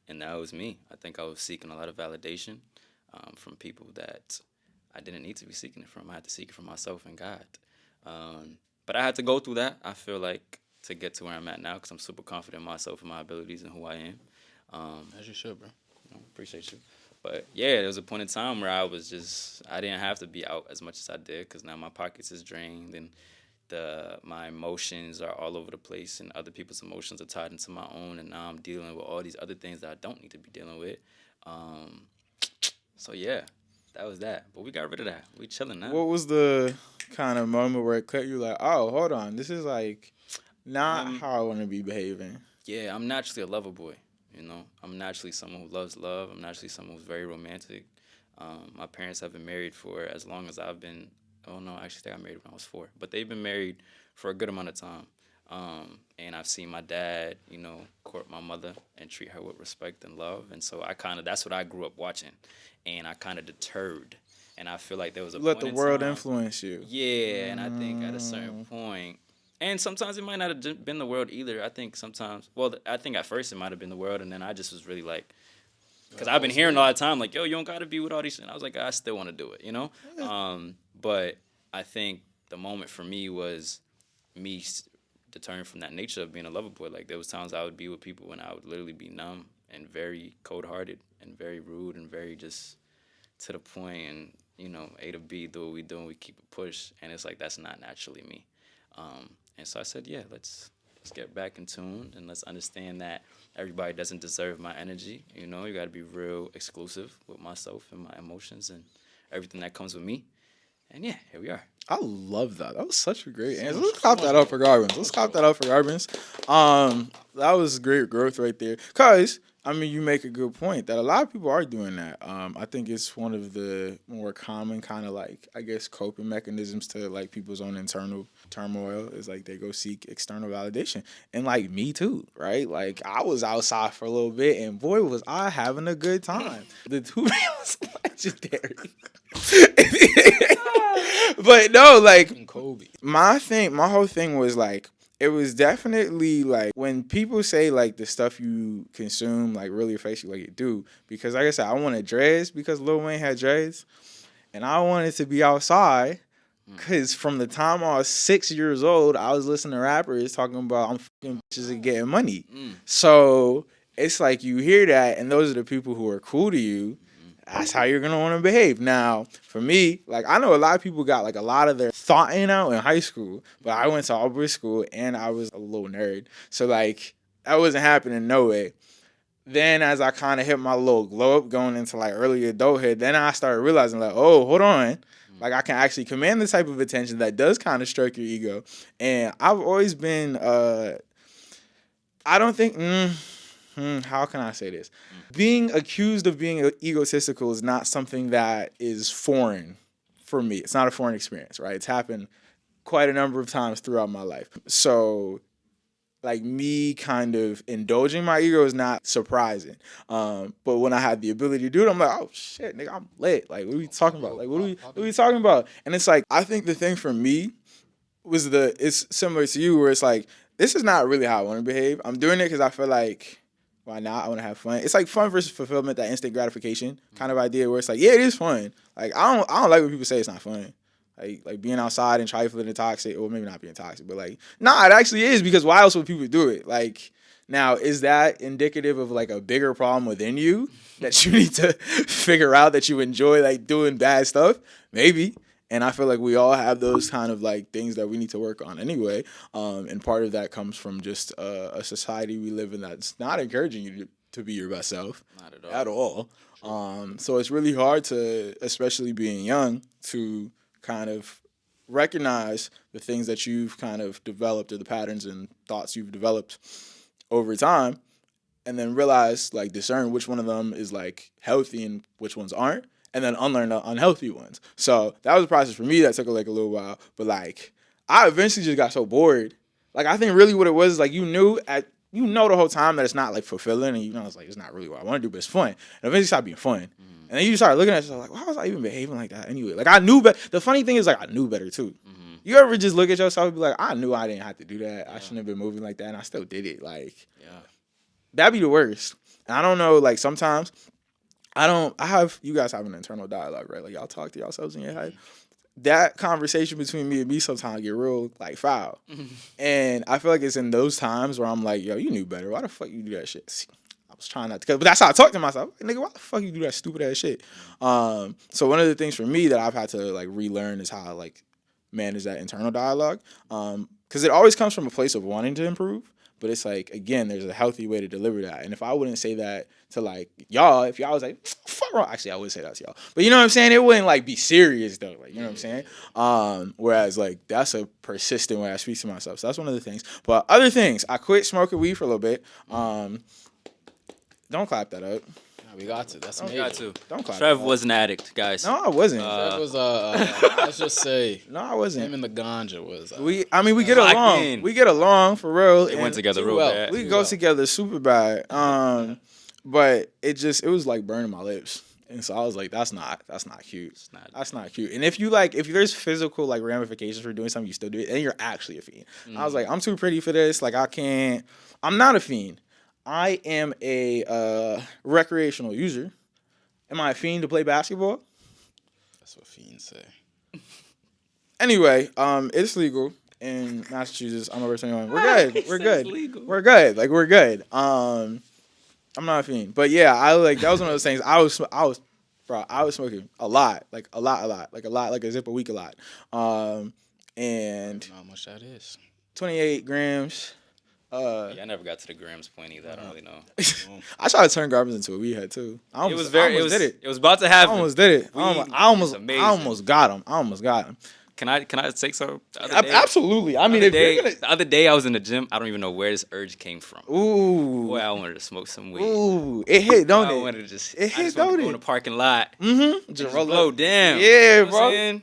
and that was me. I think I was seeking a lot of validation from people that I didn't need to be seeking it from. I had to seek it from myself and God. But I had to go through that, I feel like, to get to where I'm at now, because I'm super confident in myself and my abilities and who I am. As you should, bro. Appreciate you. But yeah, there was a point in time where I didn't have to be out as much as I did, because now my pockets is drained and my emotions are all over the place, and other people's emotions are tied into my own, and now I'm dealing with all these other things that I don't need to be dealing with. So yeah, that was that. But we got rid of that. We chilling now. What was the kind of moment where it clicked you like, oh, hold on, this is like not how I want to be behaving? Yeah, I'm naturally a lover boy. You know, I'm naturally someone who loves love. I'm naturally someone who's very romantic. My parents have been married for as long as I've been. Oh no, actually, they got married when I was 4. But they've been married for a good amount of time. And I've seen my dad, you know, court my mother and treat her with respect and love. And so that's what I grew up watching. And I kind of deterred. And I feel like there was a Let point the in world time- influence you. Yeah, and I think at a certain point, and sometimes it might not have been the world either. I think sometimes, I think at first it might have been the world, and then I just was really like, because I've been hearing all the time, like, yo, you don't got to be with all these, and I was like, I still want to do it, you know? But I think the moment for me was me deterring from that nature of being a lover boy. Like, there was times I would be with people and I would literally be numb and very cold-hearted and very rude and very just to the point, and, you know, A to B, do what we do, and we keep it push, and it's like, that's not naturally me. And so I said, yeah, let's get back in tune, and let's understand that everybody doesn't deserve my energy. You know, you got to be real exclusive with myself and my emotions and everything that comes with me. And yeah, here we are. I love that. That was such a great answer. Let's clap that up for Garbens. That was great growth right there. Cause I mean, you make a good point that a lot of people are doing that. I think it's one of the more common kind of like, I guess, coping mechanisms to like people's own internal turmoil is like they go seek external validation. And like me too, right? Like I was outside for a little bit and boy was I having a good time. The 2 was legendary. But no, like And Kobe. my whole thing was like, it was definitely like when people say like the stuff you consume like really affects you like it do. Because like I said, I wanted dreads because Lil Wayne had dreads. And I wanted to be outside because from the time I was 6 years old, I was listening to rappers talking about I'm fucking bitches and getting money. So it's like you hear that and those are the people who are cool to you. That's how you're going to want to behave. Now, for me, like I know a lot of people got like a lot of their thought out in high school, but I went to Auburn school and I was a little nerd. So like that wasn't happening no way. Then as I kind of hit my little glow up going into like early adulthood, then I started realizing like, oh, hold on. Like I can actually command the type of attention that does kind of stroke your ego. And I've always been, I don't think, how can I say this? Being accused of being egotistical is not something that is foreign for me. It's not a foreign experience, right? It's happened quite a number of times throughout my life. So like me kind of indulging my ego is not surprising. But when I had the ability to do it, I'm like, oh shit, nigga, I'm lit. Like, what are we talking about? Like, what are we talking about? And it's like, I think the thing for me was it's similar to you where it's like, this is not really how I want to behave. I'm doing it because I feel like, why not? I want to have fun. It's like fun versus fulfillment, that instant gratification kind of idea where it's like, yeah, it is fun. Like, I don't like when people say it's not fun. Like being outside and trifling and toxic, or maybe not being toxic, but like, nah, it actually is, because why else would people do it? Like, now, is that indicative of like a bigger problem within you that you need to figure out, that you enjoy like doing bad stuff? Maybe. And I feel like we all have those kind of like things that we need to work on anyway. And part of that comes from just a society we live in that's not encouraging you to be your best self. Not at all. At all. So it's really hard to, especially being young, to kind of recognize the things that you've kind of developed, or the patterns and thoughts you've developed over time, and then realize, like, discern which one of them is like healthy and which ones aren't, and then unlearn the unhealthy ones. So that was a process for me that took like a little while, but like I eventually just got so bored. Like, I think really what it was is like, you know the whole time that it's not like fulfilling, and it's like, it's not really what I want to do, but it's fun. And eventually it stopped being fun. And then you start looking at yourself like, why was I even behaving like that anyway? Like, I knew better. The funny thing is, like, I knew better too. You ever just look at yourself and be like, I knew I didn't have to do that. I shouldn't have been moving like that, and I still did it. Like, that'd be the worst. And I don't know, like, sometimes you guys have an internal dialogue, right? Like, y'all talk to yourselves in your head. That conversation between me and me sometimes get real, like, foul. And I feel like it's in those times where I'm like, yo, you knew better. Why the fuck you do that shit? I was trying not to, but that's how I talk to myself. Like, nigga, why the fuck you do that stupid ass shit? So one of the things for me that I've had to, like, relearn is how I, like, manage that internal dialogue. Because it always comes from a place of wanting to improve. But it's like, again, there's a healthy way to deliver that. And if I wouldn't say that to, like, y'all, if y'all was like, fuck wrong. Actually, I would say that to y'all. But you know what I'm saying? It wouldn't, like, be serious, though. Like, you know what I'm saying? Whereas, like, that's a persistent way I speak to myself. So that's one of the things. But other things, I quit smoking weed for a little bit. Don't clap that up. We got to. That's We amazing. got to. Don't clap Trev that was an addict, guys. No, I wasn't. That was let's just say, No, I wasn't. him and the ganja was. We get Locked along. in. We get along for real. They and went together too real well. bad. We Too go well. together super bad. But it was like burning my lips. And so I was like, that's not cute. That's not cute. And if there's physical like ramifications for doing something, you still do it, and you're actually a fiend. I was like, I'm too pretty for this. Like, I'm not a fiend. I am a recreational user. Am I a fiend to play basketball? That's what fiends say. Anyway, it's legal in Massachusetts. I'm over 21. We're good. We're good. Legal. We're good. Like, we're good. I'm not a fiend, but yeah, that was one of those things. I was smoking a lot, like a zip a week, a lot. And I don't know how much that is. 28 grams. Yeah, I never got to the grams point either. I don't really know. I tried to turn Garbens into a weed head too. I almost did it. It was about to I happen. almost did it. I is amazing. almost got him. Can I say so? The other day- Absolutely. I mean, if you're gonna, the other day I was in the gym. I don't even know where this urge came from. ooh, Boy, I wanted to smoke some weed. ooh, it hit, don't I it? wanted to just. It hit, I just wanted don't to go it? in the parking lot. Mm-hmm. Just blow down. Yeah, You know what bro. I'm saying?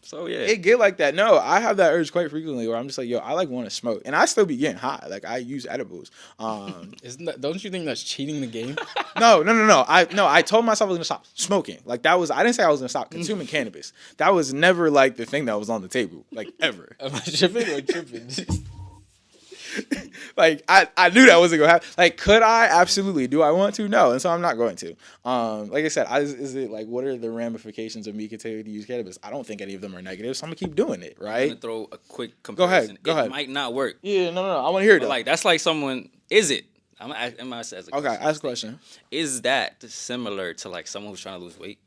So yeah. It get like that. No, I have that urge quite frequently where I'm just like, yo, I like want to smoke, and I still be getting high. Like, I use edibles. Don't you think that's cheating the game? No. I told myself I was gonna stop smoking. Like, I didn't say I was gonna stop consuming cannabis. That was never like the thing that was on the table, like, ever. Am I tripping or tripping? Like, I knew that wasn't gonna happen. Like, could I? Absolutely. Do I want to? No, and so I'm not going to. Like I said, is it like, what are the ramifications of me continuing to use cannabis? I don't think any of them are negative, so I'm gonna keep doing it. I'm Right? gonna throw a quick Go ahead. comparison. It might not work. Yeah. No. I want to hear it. But Though. like that's like someone. Is it? I'm gonna ask as a Okay, question. ask a question. Is that similar to like someone who's trying to lose weight,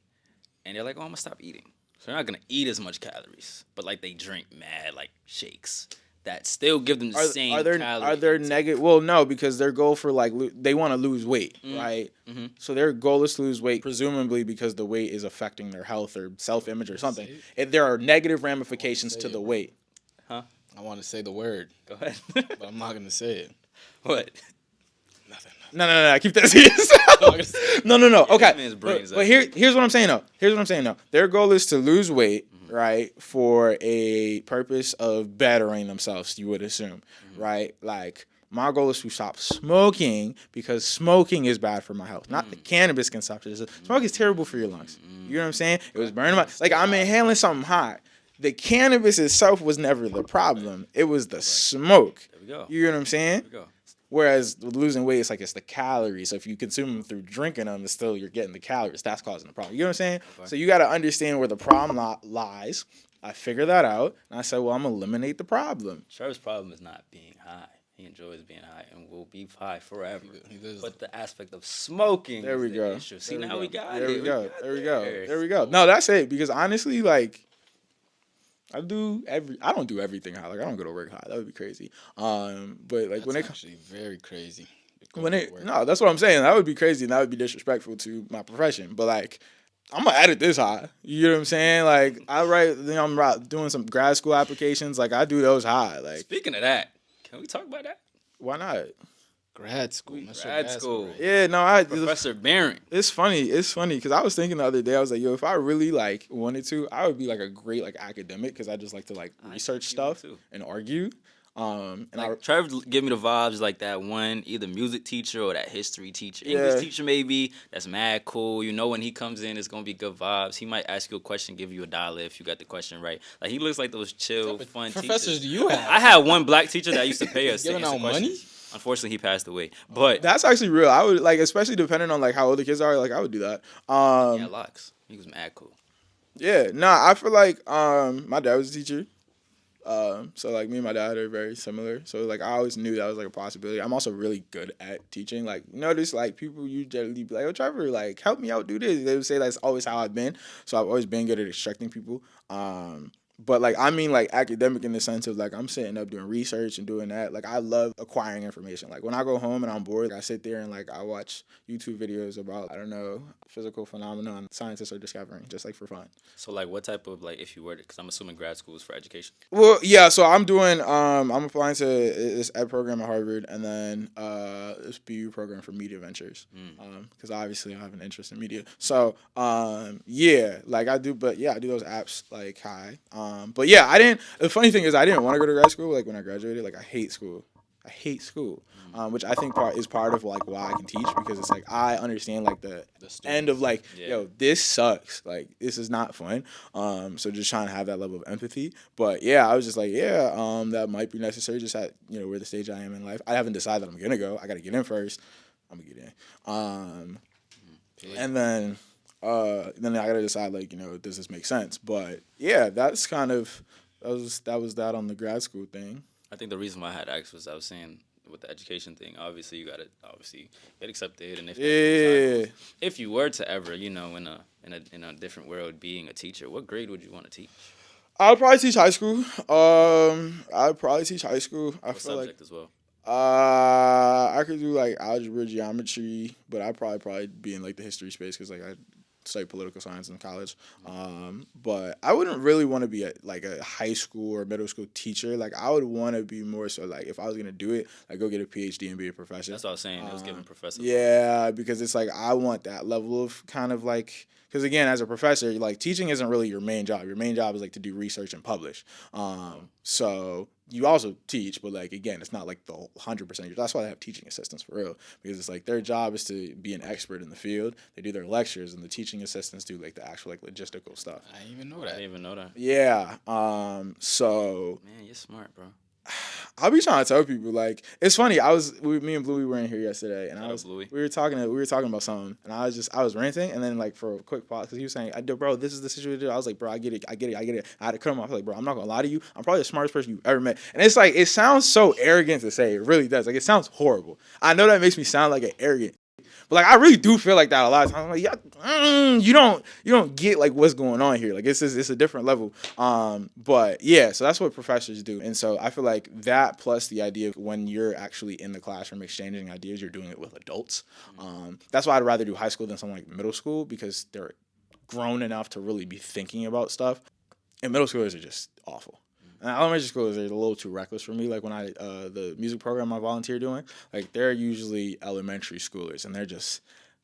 and they're like, oh, I'm gonna stop eating. So they're not gonna eat as much calories, but like they drink mad like shakes that still give them the same Are there calories. negative? Well, no, because their goal for like they want to lose weight, right? Mm-hmm. So their goal is to lose weight, presumably because the weight is affecting their health or self-image or something. If there are negative ramifications to the weight. Huh? I want to say the word, Go ahead. but I'm not gonna say it. What? Nothing. No. Keep that to yourself. No. Okay. this man's brain is But here's what I'm saying though. Their goal is to lose weight, right, for a purpose of bettering themselves, you would assume, right? Like, my goal is to stop smoking because smoking is bad for my health, not the cannabis consumption. Smoking is terrible for your lungs. You know what I'm saying? It was burning like, I'm inhaling something hot. The cannabis itself was never the problem. It was the smoke. There we go. You know what I'm saying? There we go. Whereas with losing weight, it's like it's the calories. So if you consume them through drinking them, it's still you're getting the calories. That's causing the problem. You know what I'm saying? Okay. So you got to understand where the problem lies, I figured that out, and I said, well, I'm gonna eliminate the problem. Trevor's problem is not being high. He enjoys being high and will be high forever. But the aspect of smoking There we is go. the issue. See, now we got it. There we go. got There we go. there. There we go. No, that's it. Because honestly, like, I don't do everything high. Like, I don't go to work high. That would be crazy. But like That's when it actually very crazy. no, that's what I'm saying. That would be crazy, and that would be disrespectful to my profession. But like, I'm gonna edit this high. You know what I'm saying? Like, I'm doing some grad school applications. Like, I do those high. Like, Speaking of that, can we talk about that? why not? Grad school. Grad school. Right? Yeah, no, Professor Barron. It's funny because I was thinking the other day, I was like, yo, if I really like wanted to, I would be like a great like academic because I just like to like research stuff and argue. Trevor give me the vibes like that one, either music teacher or that history teacher. Yeah. English teacher maybe, that's mad cool. You know when he comes in, it's going to be good vibes. He might ask you a question, give you $1 if you got the question right. Like, he looks like those chill, fun Professors teachers. do you have? I had one black teacher that used to pay us to Giving answer out questions. money? Unfortunately, he passed away. But That's actually real. I would like, especially depending on like how old the kids are. Like, I would do that. yeah, Locks. He was mad cool. Yeah, nah, I feel like my dad was a teacher. So like me and my dad are very similar. So like I always knew that was like a possibility. I'm also really good at teaching. Like, you notice like people usually be like, oh, Trevor, like help me out do this. They would say that's always how I've been. So I've always been good at instructing people. But like I mean like academic in the sense of like I'm sitting up doing research and doing that. Like I love acquiring information. Like when I go home and I'm bored, I sit there and like I watch YouTube videos about, I don't know, physical phenomenon scientists are discovering, just like for fun. So, like, what type of, like, if you were to, because I'm assuming grad school is for education. Well, yeah, so I'm doing I'm applying to this ed program at Harvard and then this BU program for media ventures. Because obviously I have an interest in media. So yeah, like I do those apps like high. But yeah, the funny thing is I didn't want to go to grad school like when I graduated. Like I hate school, which I think is part of like why I can teach, because it's like I understand like the end of like, yo, this sucks, like this is not fun. So just trying to have that level of empathy. But yeah, I was just like, that might be necessary just at where the stage I am in life. I haven't decided that I'm gonna go. I gotta get in first. I'm gonna get in. And then I gotta decide like, does this make sense? But yeah, that's kind of that was that on the grad school thing. I think the reason why I had asked was I was saying with the education thing, obviously you gotta get accepted, and if you were to ever, in a different world being a teacher, what grade would you want to teach? I'd probably teach high school. I feel Subject as well. I could do like algebra, geometry, but I'd probably be in like the history space because like I studied political science in college. But I wouldn't really want to be a high school or middle school teacher. Like I would want to be more so like if I was gonna do it, like go get a PhD and be a professor. That's what I was saying. It was giving professor. Yeah, because it's like I want that level of kind of like. Because again, as a professor, like teaching isn't really your main job. Your main job is like to do research and publish. So you also teach, but like again, it's not like the 100%. That's why they have teaching assistants for real, because it's like their job is to be an expert in the field. They do their lectures, and the teaching assistants do like the actual like logistical stuff. I didn't even know that. Yeah. So. Man, you're smart, bro. I'll be trying to tell people like it's funny. Me and Bluey were in here yesterday, and we were talking about something, and I was ranting, and then like for a quick pause because he was saying, "Bro, this is the situation." I was like, "Bro, I get it. I had to cut him off. Like, bro, I'm not gonna lie to you. I'm probably the smartest person you've ever met." And it's like it sounds so arrogant to say. It really does. Like it sounds horrible. I know that makes me sound like an arrogant. But like I really do feel like that a lot of times. I'm like, you don't get like what's going on here. Like it's a different level. But yeah, so that's what professors do. And so I feel like that plus the idea of when you're actually in the classroom exchanging ideas, you're doing it with adults. That's why I'd rather do high school than something like middle school, because they're grown enough to really be thinking about stuff. And middle schoolers are just awful. And elementary schoolers are a little too reckless for me. Like when the music program I volunteer doing, like they're usually elementary schoolers, and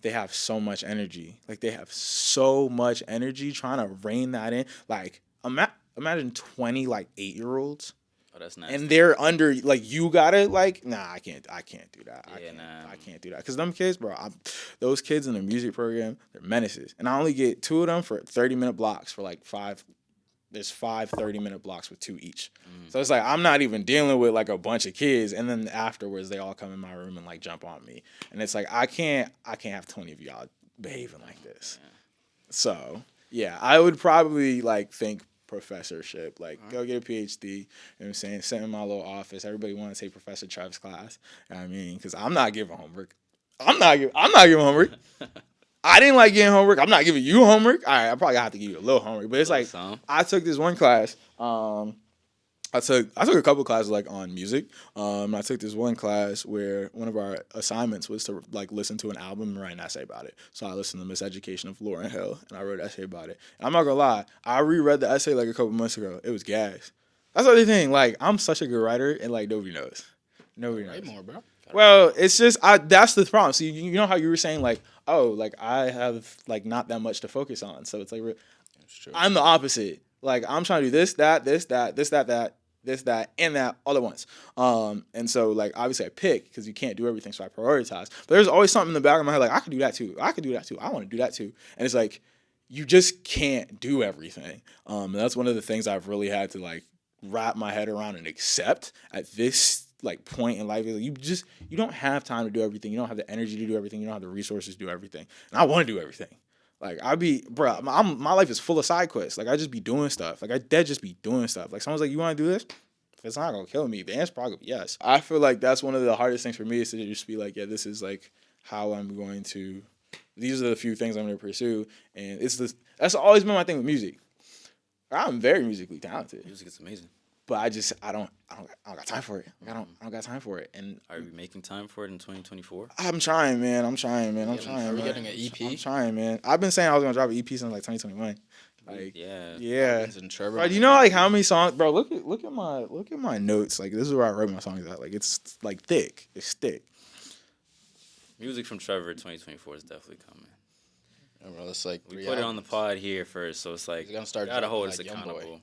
they have so much energy. Like they have so much energy trying to rein that in. Like imagine 20 like 8-year-olds. Oh, that's nice. And they're under like you gotta like I can't do that. I can't do that because them kids, bro. Those kids in the music program, they're menaces, and I only get 2 of them for 30-minute blocks for like 5. There's 5 30-minute blocks with 2 each. So it's like I'm not even dealing with like a bunch of kids, and then afterwards they all come in my room and like jump on me, and it's like I can't have 20 of y'all behaving like this. So yeah, I would probably like think professorship. Like, go get a PhD. You know what I'm saying? Sit in my little office. Everybody want to take Professor Trev's class. You know what I mean? Because I'm not giving homework. I'm not giving homework. I didn't like getting homework. I'm not giving you homework. All right, I probably have to give you a little homework. But it's like, I took this one class. I took a couple classes like on music. I took this one class where one of our assignments was to like listen to an album and write an essay about it. So I listened to Miseducation of Lauryn Hill and I wrote an essay about it. And I'm not gonna lie, I reread the essay like a couple months ago. It was gas. That's the other thing. Like, I'm such a good writer and like nobody knows. Nobody knows. Write more, bro. Well, it's just that's the problem. See, you know how you were saying like, oh, like I have like not that much to focus on. So it's like I'm the opposite. Like, I'm trying to do this, that, and that all at once. And so like obviously I pick because you can't do everything, so I prioritize. But there's always something in the back of my head like I could do that too. I want to do that too. And it's like you just can't do everything. And that's one of the things I've really had to like wrap my head around and accept at this like point in life. You don't have time to do everything. You don't have the energy to do everything. You don't have the resources to do everything. And I want to do everything. Like, my life is full of side quests. Like, I just be doing stuff. Like, I dead just be doing stuff. Like, someone's like, you want to do this? It's not going to kill me. The answer probably yes. I feel like that's one of the hardest things for me is to just be like, yeah, this is, like, how I'm going to, these are the few things I'm going to pursue. And that's always been my thing with music. I'm very musically talented. Music is amazing. But I don't got time for it. I don't got time for it. And are you making time for it in 2024? I'm trying, man. Are we getting an EP? I'm trying, man. I've been saying I was gonna drop an EP since like 2021. Like, yeah. Garbens and Thierno. Bro, do you know like how many songs, bro? Look at my notes. Like, this is where I write my songs at. Like, it's like thick. It's thick. Music from Trevor 2024 is definitely coming. Yeah, bro, it's like we put it on the pod here first, so it's like gonna start gotta hold us like accountable.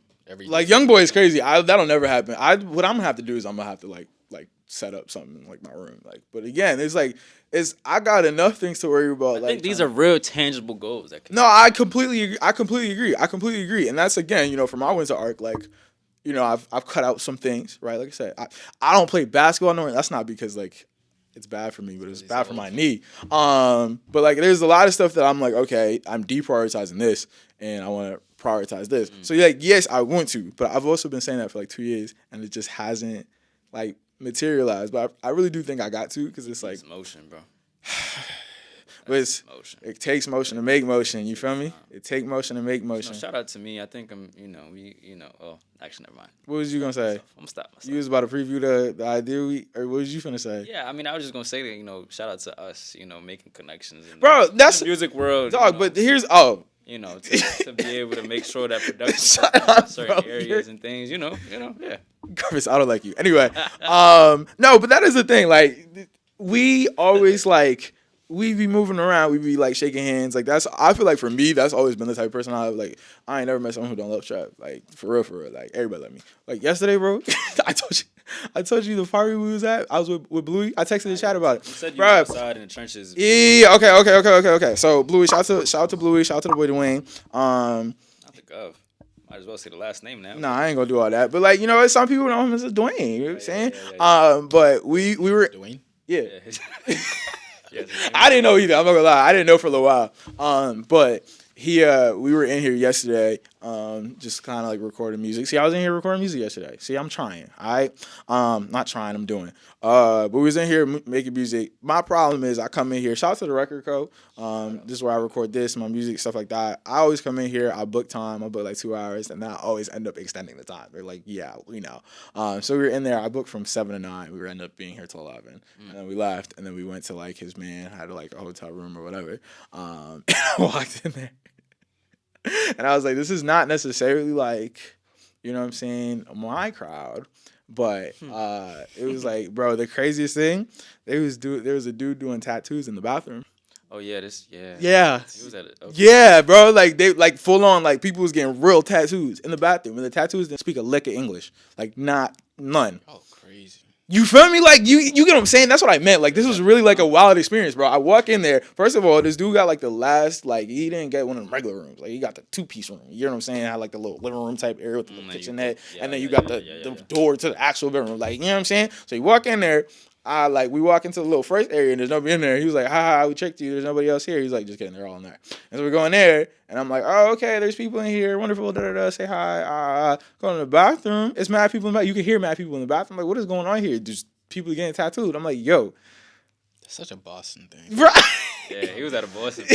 Like, Young Boy is crazy. That'll never happen. What I'm gonna have to do is I'm gonna have to like set up something in like my room. Like, but again, I got enough things to worry about. I think these are real tangible goals. No, I completely agree. And that's again, for my winter arc, like, I've cut out some things, right? Like I said, I don't play basketball no more. That's not because like it's bad for me, but it's bad for my knee. But like there's a lot of stuff that I'm like, okay, I'm deprioritizing this and I want to prioritize this. So like, yes, I want to, but I've also been saying that for like 2 years and it just hasn't like materialized. But I really do think I got to, because it's like it's motion, bro. But it takes motion to make motion. You feel me? It takes motion to make motion. Shout out to me. I think I'm, oh, actually, never mind. What was you going to say? I'm going to stop myself. You was about to preview the idea or what was you finna say? Yeah, I mean, I was just going to say that, shout out to us, making connections in bro, that's the music world. Dog, but here's, to be able to make sure that production in certain areas and things, yeah. Garbage, I don't like you. Anyway, no, but that is the thing. Like, we always like, we be moving around, we be like shaking hands. Like, I feel like for me, that's always been the type of person I have. Like, I ain't never met someone who don't love trap. Like, for real. Like, everybody love me. Like, yesterday, bro, I told you the party we was at. I was with Bluey. I texted the chat about it. You said you were outside in the trenches. Yeah, okay. So, Bluey, shout out to Bluey, shout out to the boy Dwayne. Not the Gov. Might as well say the last name now. Nah, I ain't gonna do all that. But like, some people know him as Dwayne. You know what I'm saying? Yeah. But we were Dwayne? Yeah. I didn't know either. I'm not gonna lie. I didn't know for a little while. But we were in here yesterday, just kind of like recording music. See, I was in here recording music yesterday. See, I'm trying. Not trying. I'm doing. But we was in here making music. My problem is I come in here. Shout out to the Record Co. This is where I record my music, stuff like that. I always come in here. I book time. I book like 2 hours, and then I always end up extending the time. They're like, yeah, we know. So we were in there. I booked from 7 to 9. We were ended up being here till 11, and then we left, and then we went to like his man had like a hotel room or whatever. And I walked in there. And I was like, this is not necessarily like, you know what I'm saying, my crowd. But it was like, bro, the craziest thing, there was a dude doing tattoos in the bathroom. Oh, yeah, Yeah. He was at it. Okay. Yeah, bro. Like, they, like, full on, like, people was getting real tattoos in the bathroom. And the tattoos didn't speak a lick of English. Like, none. Oh, crazy. You feel me? Like, you get what I'm saying? That's what I meant. Like, this was really, like, a wild experience, bro. I walk in there. First of all, this dude got, like, the last, like, he didn't get one of the regular rooms. Like, he got the 2-piece room. You know what I'm saying? It had, like, the little living room type area with the kitchenette. And then you got the door to the actual bedroom. Like, you know what I'm saying? So you walk in there. We walk into the little first area and there's nobody in there. He was like, ha, we tricked you. There's nobody else here. He's like, just kidding. They're all in there. And so we go in there and I'm like, oh, okay, there's people in here. Wonderful. Da, da, da. Say hi. Go to the bathroom. It's mad people in the bathroom. You can hear mad people in the bathroom. I'm like, what is going on here? There's people getting tattooed. I'm like, yo. That's such a Boston thing. Right. Yeah, he was at a Boston.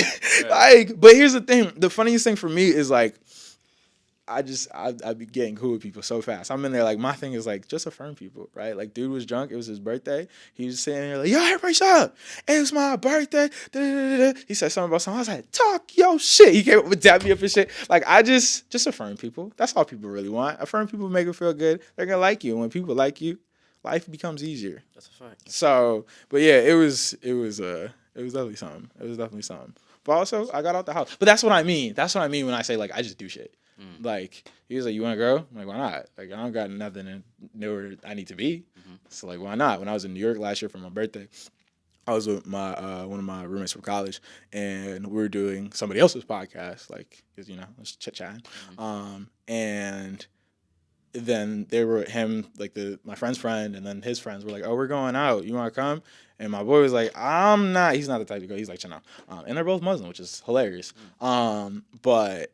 But here's the thing. The funniest thing for me is like, I be getting cool with people so fast. I'm in there like my thing is like just affirm people, right? Like dude was drunk, it was his birthday. He was sitting there like, yo, everybody shut up. It's my birthday. Da-da-da-da. He said something about something. I was like, talk your shit. He came up and tapped me up and shit. Like I just affirm people. That's all people really want. Affirm people, make them feel good. They're gonna like you. And when people like you, life becomes easier. That's a fact. So, but yeah, it was definitely something. It was definitely something. But also I got out the house. But that's what I mean. That's what I mean when I say like I just do shit. Like he was like, you want to go? I'm like, why not? Like I don't got nothing in where I need to be. So like, why not? When I was in New York last year for my birthday, I was with my one of my roommates from college, and we were doing somebody else's podcast, like cause just chit chatting. And then they were him, like my friend's friend, and then his friends were like, oh, we're going out. You want to come? And my boy was like, I'm not. He's not the type to go. He's like, chill out. And they're both Muslim, which is hilarious. But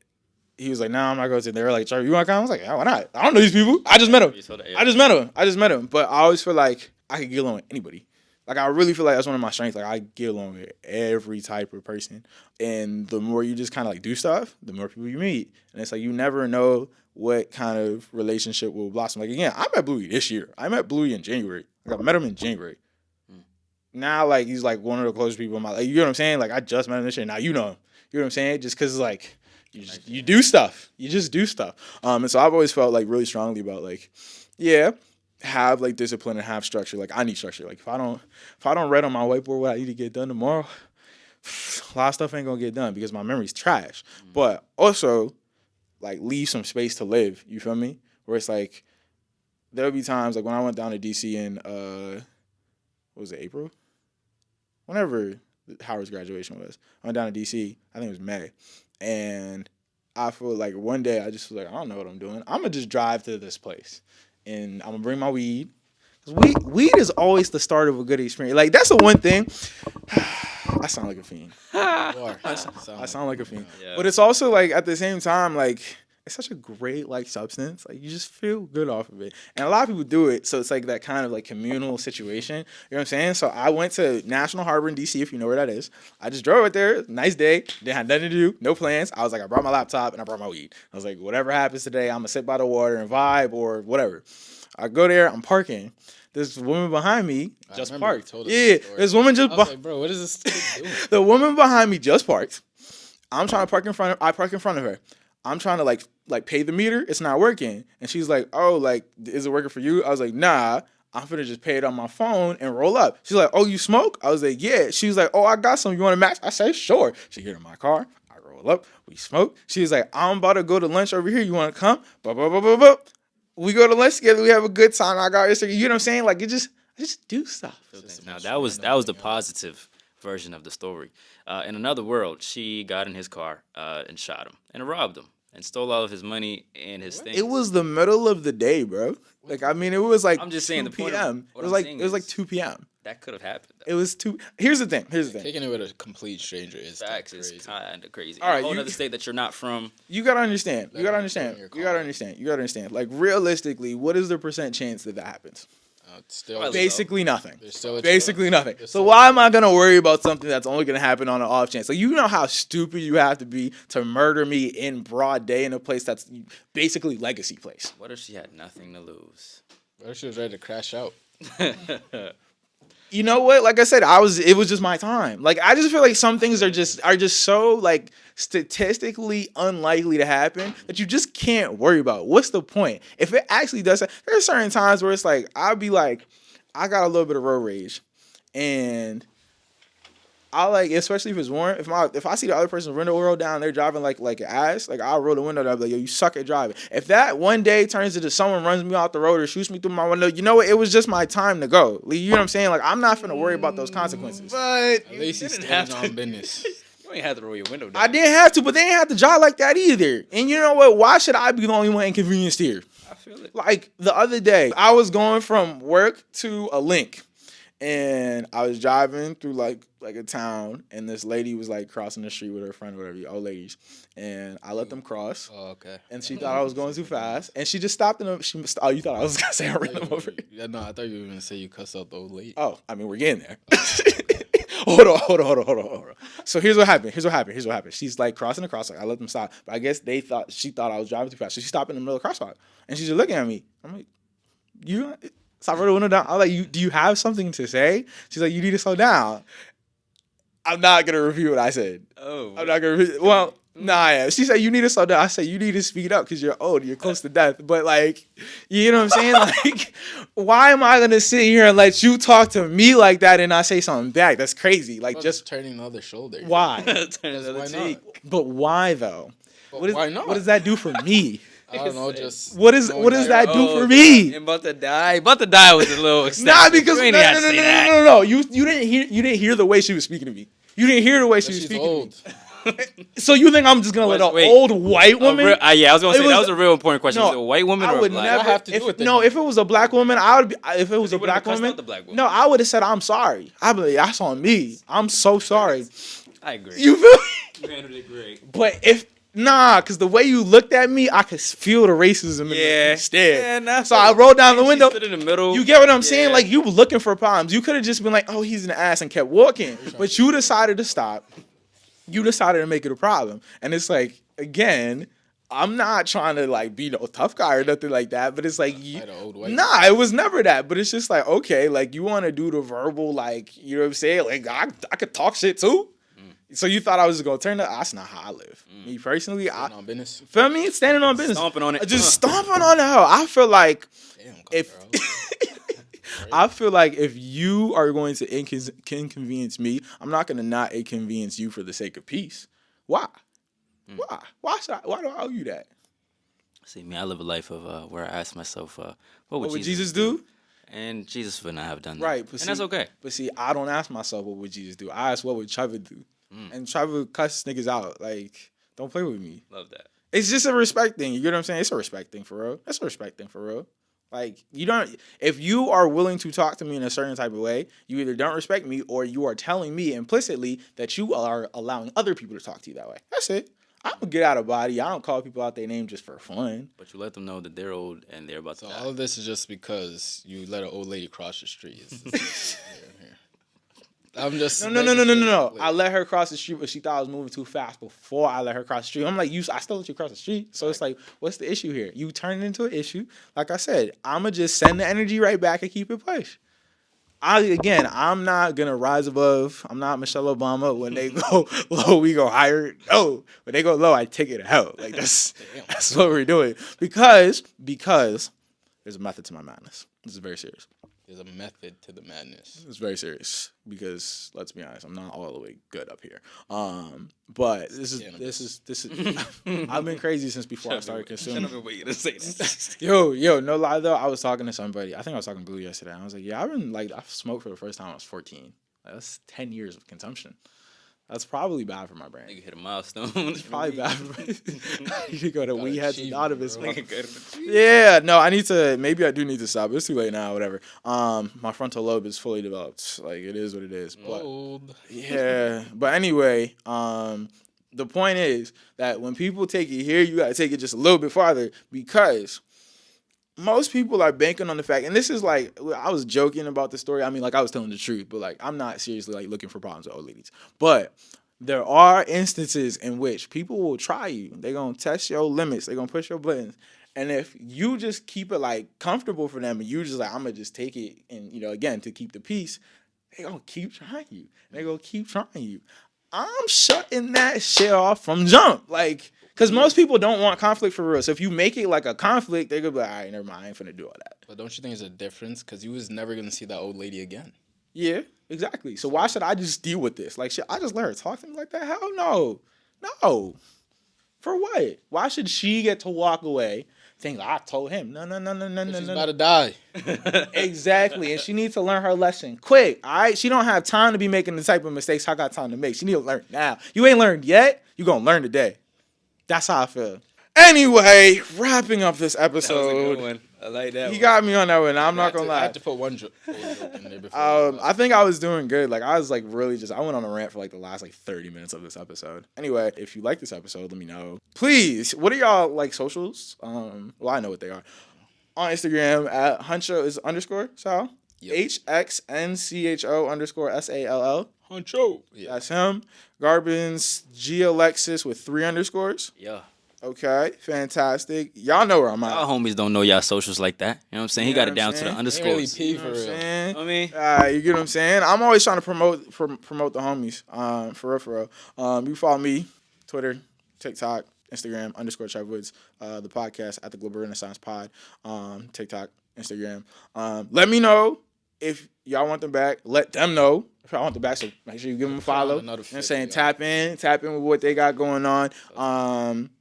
he was like, no, I'm not going to. They were like, Charlie, you want to come? I was like, yeah, why not? I don't know these people. I just met them. I just met them. But I always feel like I could get along with anybody. Like, I really feel like that's one of my strengths. Like, I get along with every type of person. And the more you just kind of, like, do stuff, the more people you meet. And it's like you never know what kind of relationship will blossom. Like, again, I met Bluey this year. I met Bluey in January. Like, I met him in January. Now, like, he's, like, one of the closest people in my life. You know what I'm saying? Like, I just met him this year. Now you know him. You know what I'm saying? Just because, like, you do stuff. You just do stuff. And so I've always felt, like, really strongly about, like, yeah, have, like, discipline and have structure. Like, I need structure. Like, if I don't write on my whiteboard what I need to get done tomorrow, a lot of stuff ain't going to get done because my memory's trash. But also, like, leave some space to live. You feel me? Where it's, like, there'll be times, like, when I went down to D.C. in, what was it, April? Whenever Howard's graduation was. I went down to D.C., I think it was May. And I feel like one day I just was like, I don't know what I'm doing. I'm going to just drive to this place. And I'm going to bring my weed. Because weed is always the start of a good experience. Like, that's the one thing. I sound like a fiend. I sound like a fiend. Yeah. But it's also, like, at the same time, like, it's such a great, like, substance. Like, you just feel good off of it. And a lot of people do it, so it's, like, that kind of, like, communal situation. You know what I'm saying? So I went to National Harbor in D.C., if you know where that is. I just drove it there. Nice day. Didn't have nothing to do. No plans. I was like, I brought my laptop and I brought my weed. I was like, whatever happens today, I'm going to sit by the water and vibe or whatever. I go there. I'm parking. This woman behind me just parked. Yeah, this woman just. I was like, bro, what is this kid doing? The woman behind me just parked. I'm trying to park in front of. I park in front of her. I'm trying to like pay the meter. It's not working, and she's like, "Oh, like, is it working for you?" I was like, "Nah, I'm finna just pay it on my phone and roll up." She's like, "Oh, you smoke?" I was like, "Yeah." She was like, "Oh, I got some. You want to match?" I said, "Sure." She get in my car. I roll up. We smoke. She was like, "I'm about to go to lunch over here. You want to come?" We go to lunch together. We have a good time. I got you know what I'm saying? Like, I just do stuff. Now that was the positive version of the story. In another world, she got in his car and shot him and robbed him and stole all of his money and his things. It was the middle of the day, bro. Like, I mean, it was like I'm just saying 2 the point p.m. It was like 2 p.m. That could have happened. It was 2. Here's the thing. Taking it with a complete stranger is Facts crazy. is kind of crazy. All right, a whole other state that you're not from. You gotta understand. You gotta understand. Like, realistically, what is the % chance that happens? Still basically nothing. Basically nothing. So why am I gonna worry about something that's only gonna happen on an off chance? Like, you know how stupid you have to be to murder me in broad day in a place that's basically legacy place. What if she had nothing to lose? What if she was ready to crash out? You know what? Like I said, it was just my time. Like, I just feel like some things are just so, like, statistically unlikely to happen that you just can't worry about. What's the point? If it actually does, there's certain times where it's like, I'll be like, I got a little bit of road rage, and I like, especially if it's warm. If I see the other person's window roll down, they're driving like an ass. Like, I'll roll the window down, I'll be like, yo, you suck at driving. If that one day turns into someone runs me off the road or shoots me through my window, you know what? It was just my time to go. You know what I'm saying? Like, I'm not finna worry about those consequences. But at least he stands on business. You ain't have to roll your window down. I didn't have to, but they didn't have to drive like that either. And you know what? Why should I be the only one inconvenienced here? I feel it. Like, the other day, I was going from work to a link. And I was driving through like a town, and this lady was like crossing the street with her friend, or whatever, old ladies. And I let them cross, Oh, okay. and she thought I was going too fast, and she just stopped. Oh, you thought I was gonna say I ran them over? Yeah, no, I thought you were gonna say you cussed out the old lady. Oh, I mean, we're getting there. Hold on. So here's what happened. She's like crossing the crosswalk. I let them stop, but I guess she thought I was driving too fast, so she stopped in the middle of the crosswalk, and she's just looking at me. I'm like, you. So I rolled the window down. I was like, do you have something to say? She's like, you need to slow down. I'm not going to repeat what I said. Oh. I'm not going to repeat. Well, nah, yeah. She said, you need to slow down. I said, you need to speed up because you're old. You're close to death. But, like, you know what I'm saying? Like, why am I going to sit here and let you talk to me like that and not say something back? That's crazy. Like, just turning the other shoulder. why? Turn the other Why cheek. not? But why, though? Why not? What does that do for me? I don't know. Just What does that do for me? I'm about to die. About to die was a little excessive. Nah, because you ain't have to say that. no. You didn't hear the way she was speaking to me. You didn't hear the way she was she's speaking old. to me. So you think I'm just gonna let an Wait. old white woman? Yeah, I was gonna say It that was- was a real important question. No, Was it a white woman I or a would black? never have to do with it. if it was a black woman, I would be. If it was a would've black cussed woman, out the black woman. no, I would have said I'm sorry. I'd be like, that's on me. I'm so sorry. I agree. You feel me? You handled it great. But because the way you looked at me, I could feel the racism instead. Yeah, So I rolled down the she window. stood in the middle. You get what I'm saying? Yeah. Like, you were looking for problems. You could have just been like, oh, he's an ass and kept walking. But you decided to stop. You decided to make it a problem. And it's like, again, I'm not trying to, like, be no tough guy or nothing like that. But it's like, Like the old white nah, it was never that. But it's just like, okay, like, you want to do the verbal, like, you know what I'm saying? Like, I could talk shit too. So you thought I was just going to turn that? That's not how I live. Me personally, on business. feel me? Standing on business. Stomping on it. Just stomping on the hell. I feel like Damn, if girl. I feel like if you are going to inconvenience me, I'm not going to not inconvenience you for the sake of peace. Why? Why do I owe you that? See, me, I live a life of where I ask myself, what What would Jesus do? And Jesus would not have done that. Right, And that's okay. But see, I don't ask myself what would Jesus do. I ask what would Trevor do, and Trevor cuss niggas out. Like, don't play with me. Love that. It's just a respect thing. You get what I'm saying? It's a respect thing for real. It's a respect thing for real. Like, you don't. If you are willing to talk to me in a certain type of way, you either don't respect me or you are telling me implicitly that you are allowing other people to talk to you that way. That's it. I don't get out of body. I don't call people out their name just for fun. But you let them know that they're old and they're about to So die. all of this is just because you let an old lady cross the street. I'm just No. I let her cross the street, but she thought I was moving too fast before I let her cross the street. I'm like, I still let you cross the street. So it's like, what's the issue here? You turn it into an issue. Like I said, I'm going to just send the energy right back and keep it push. I'm not going to rise above. I'm not Michelle Obama. When they go low, we go higher. No, when they go low, I take it to hell. Like, that's what we're doing. Because there's a method to my madness. This is very serious. There's a method to the madness. It's very serious because let's be honest, I'm not all the way good up here. But this is I've been crazy since before I started consuming. Wait to say that. Yo, no lie though, I was talking to somebody. I think I was talking to Blue yesterday. I was like, yeah, I've smoked for the first time when I was 14. Like, that's 10 years of consumption. That's probably bad for my brain. Nigga hit a milestone. It's probably bad for me. I need to go to We Heads Anonymous. bro. Yeah, no, maybe I do need to stop. It's too late now, whatever. My frontal lobe is fully developed. Like, it is what it is. But Old. yeah. But anyway, the point is that when people take it here, you gotta take it just a little bit farther because most people are banking on the fact, and this is like, I was joking about the story. I mean, like, I was telling the truth, but like, I'm not seriously like looking for problems with old ladies. But there are instances in which people will try you. They're gonna test your limits. They're gonna push your buttons. And if you just keep it like comfortable for them, and you just like, I'm gonna just take it, and again to keep the peace, they gonna keep trying you. They gonna keep trying you. I'm shutting that shit off from jump, like. Because most people don't want conflict for real. So if you make it like a conflict, they're going to be like, all right, never mind. I ain't finna do all that. But don't you think there's a difference? Because you was never going to see that old lady again. Yeah, exactly. So why should I just deal with this? Like, should I just let her talk to me like that? Hell no. No. For what? Why should she get to walk away, think I told him? No. She's about to die. Exactly. And she needs to learn her lesson quick, all right? She don't have time to be making the type of mistakes I got time to make. She need to learn now. You ain't learned yet. You going to learn today. That's how I feel. Anyway, wrapping up this That was a good episode. one. I like that. He one. got me on that one. I'm not gonna I lie. had to put one joke in there before. I think I was doing good. Like I was like really just I went on a rant for like the last like 30 minutes of this episode. Anyway, if you like this episode, let me know. Please, what are y'all like socials? Well, I know what they are. On Instagram at Huncho is _ Sal. Yep. HXNCHO_SALL. Huncho. Yeah. That's him. Garbens G Alexis with 3 underscores. Yeah. Okay, fantastic. Y'all know where I'm at. Y'all homies don't know y'all socials like that. You know what I'm saying? He You got know it down what to the I'm saying? underscores. P You know for what I'm real. saying? I mean, You get what I'm saying? I'm always trying to promote the homies. For real. You can follow me, Twitter, TikTok, Instagram _ Woods. The podcast at the Global Renaissance Pod. TikTok, Instagram. Let me know if y'all want them back. Let them know if y'all want them back. So make sure you give them a follow. You know what I'm saying? Tap in with what they got going on.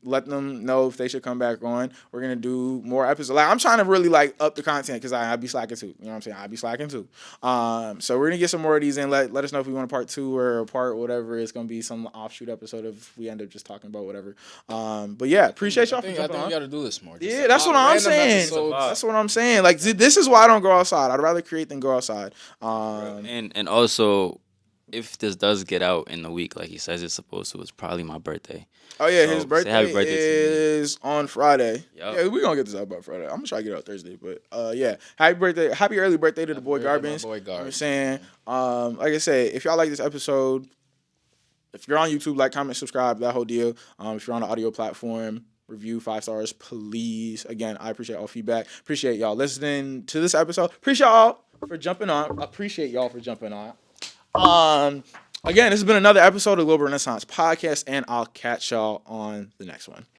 Let them know if they should come back on. We're gonna do more episodes. Like I'm trying to really like up the content because I be slacking too. You know what I'm saying? I be slacking too. So we're gonna get some more of these in. Let us know if we want a part 2 or a part whatever. It's gonna be some offshoot episode if we end up just talking about whatever. But yeah, appreciate y'all for I jumping think on. we got to do this more. Yeah, that's what I'm saying. That's what I'm saying. Like this is why I don't go outside. I'd rather create than go outside. and also, if this does get out in the week, like he says it's supposed to, it's probably my birthday. Oh yeah, So, his say birthday, happy birthday to me. is on Friday. Yup. Yeah, we're gonna get this out by Friday. I'm gonna try to get it out Thursday, but yeah, happy early birthday to the boy Garbens. boy You know what I'm Garbs. saying, like I said, if y'all like this episode, if you're on YouTube, like, comment, subscribe, that whole deal. If you're on an audio platform, review 5 stars, please. Again, I appreciate all feedback. Appreciate y'all listening to this episode. Appreciate y'all for jumping on. Again, this has been another episode of Global Renaissance Podcast, and I'll catch y'all on the next one.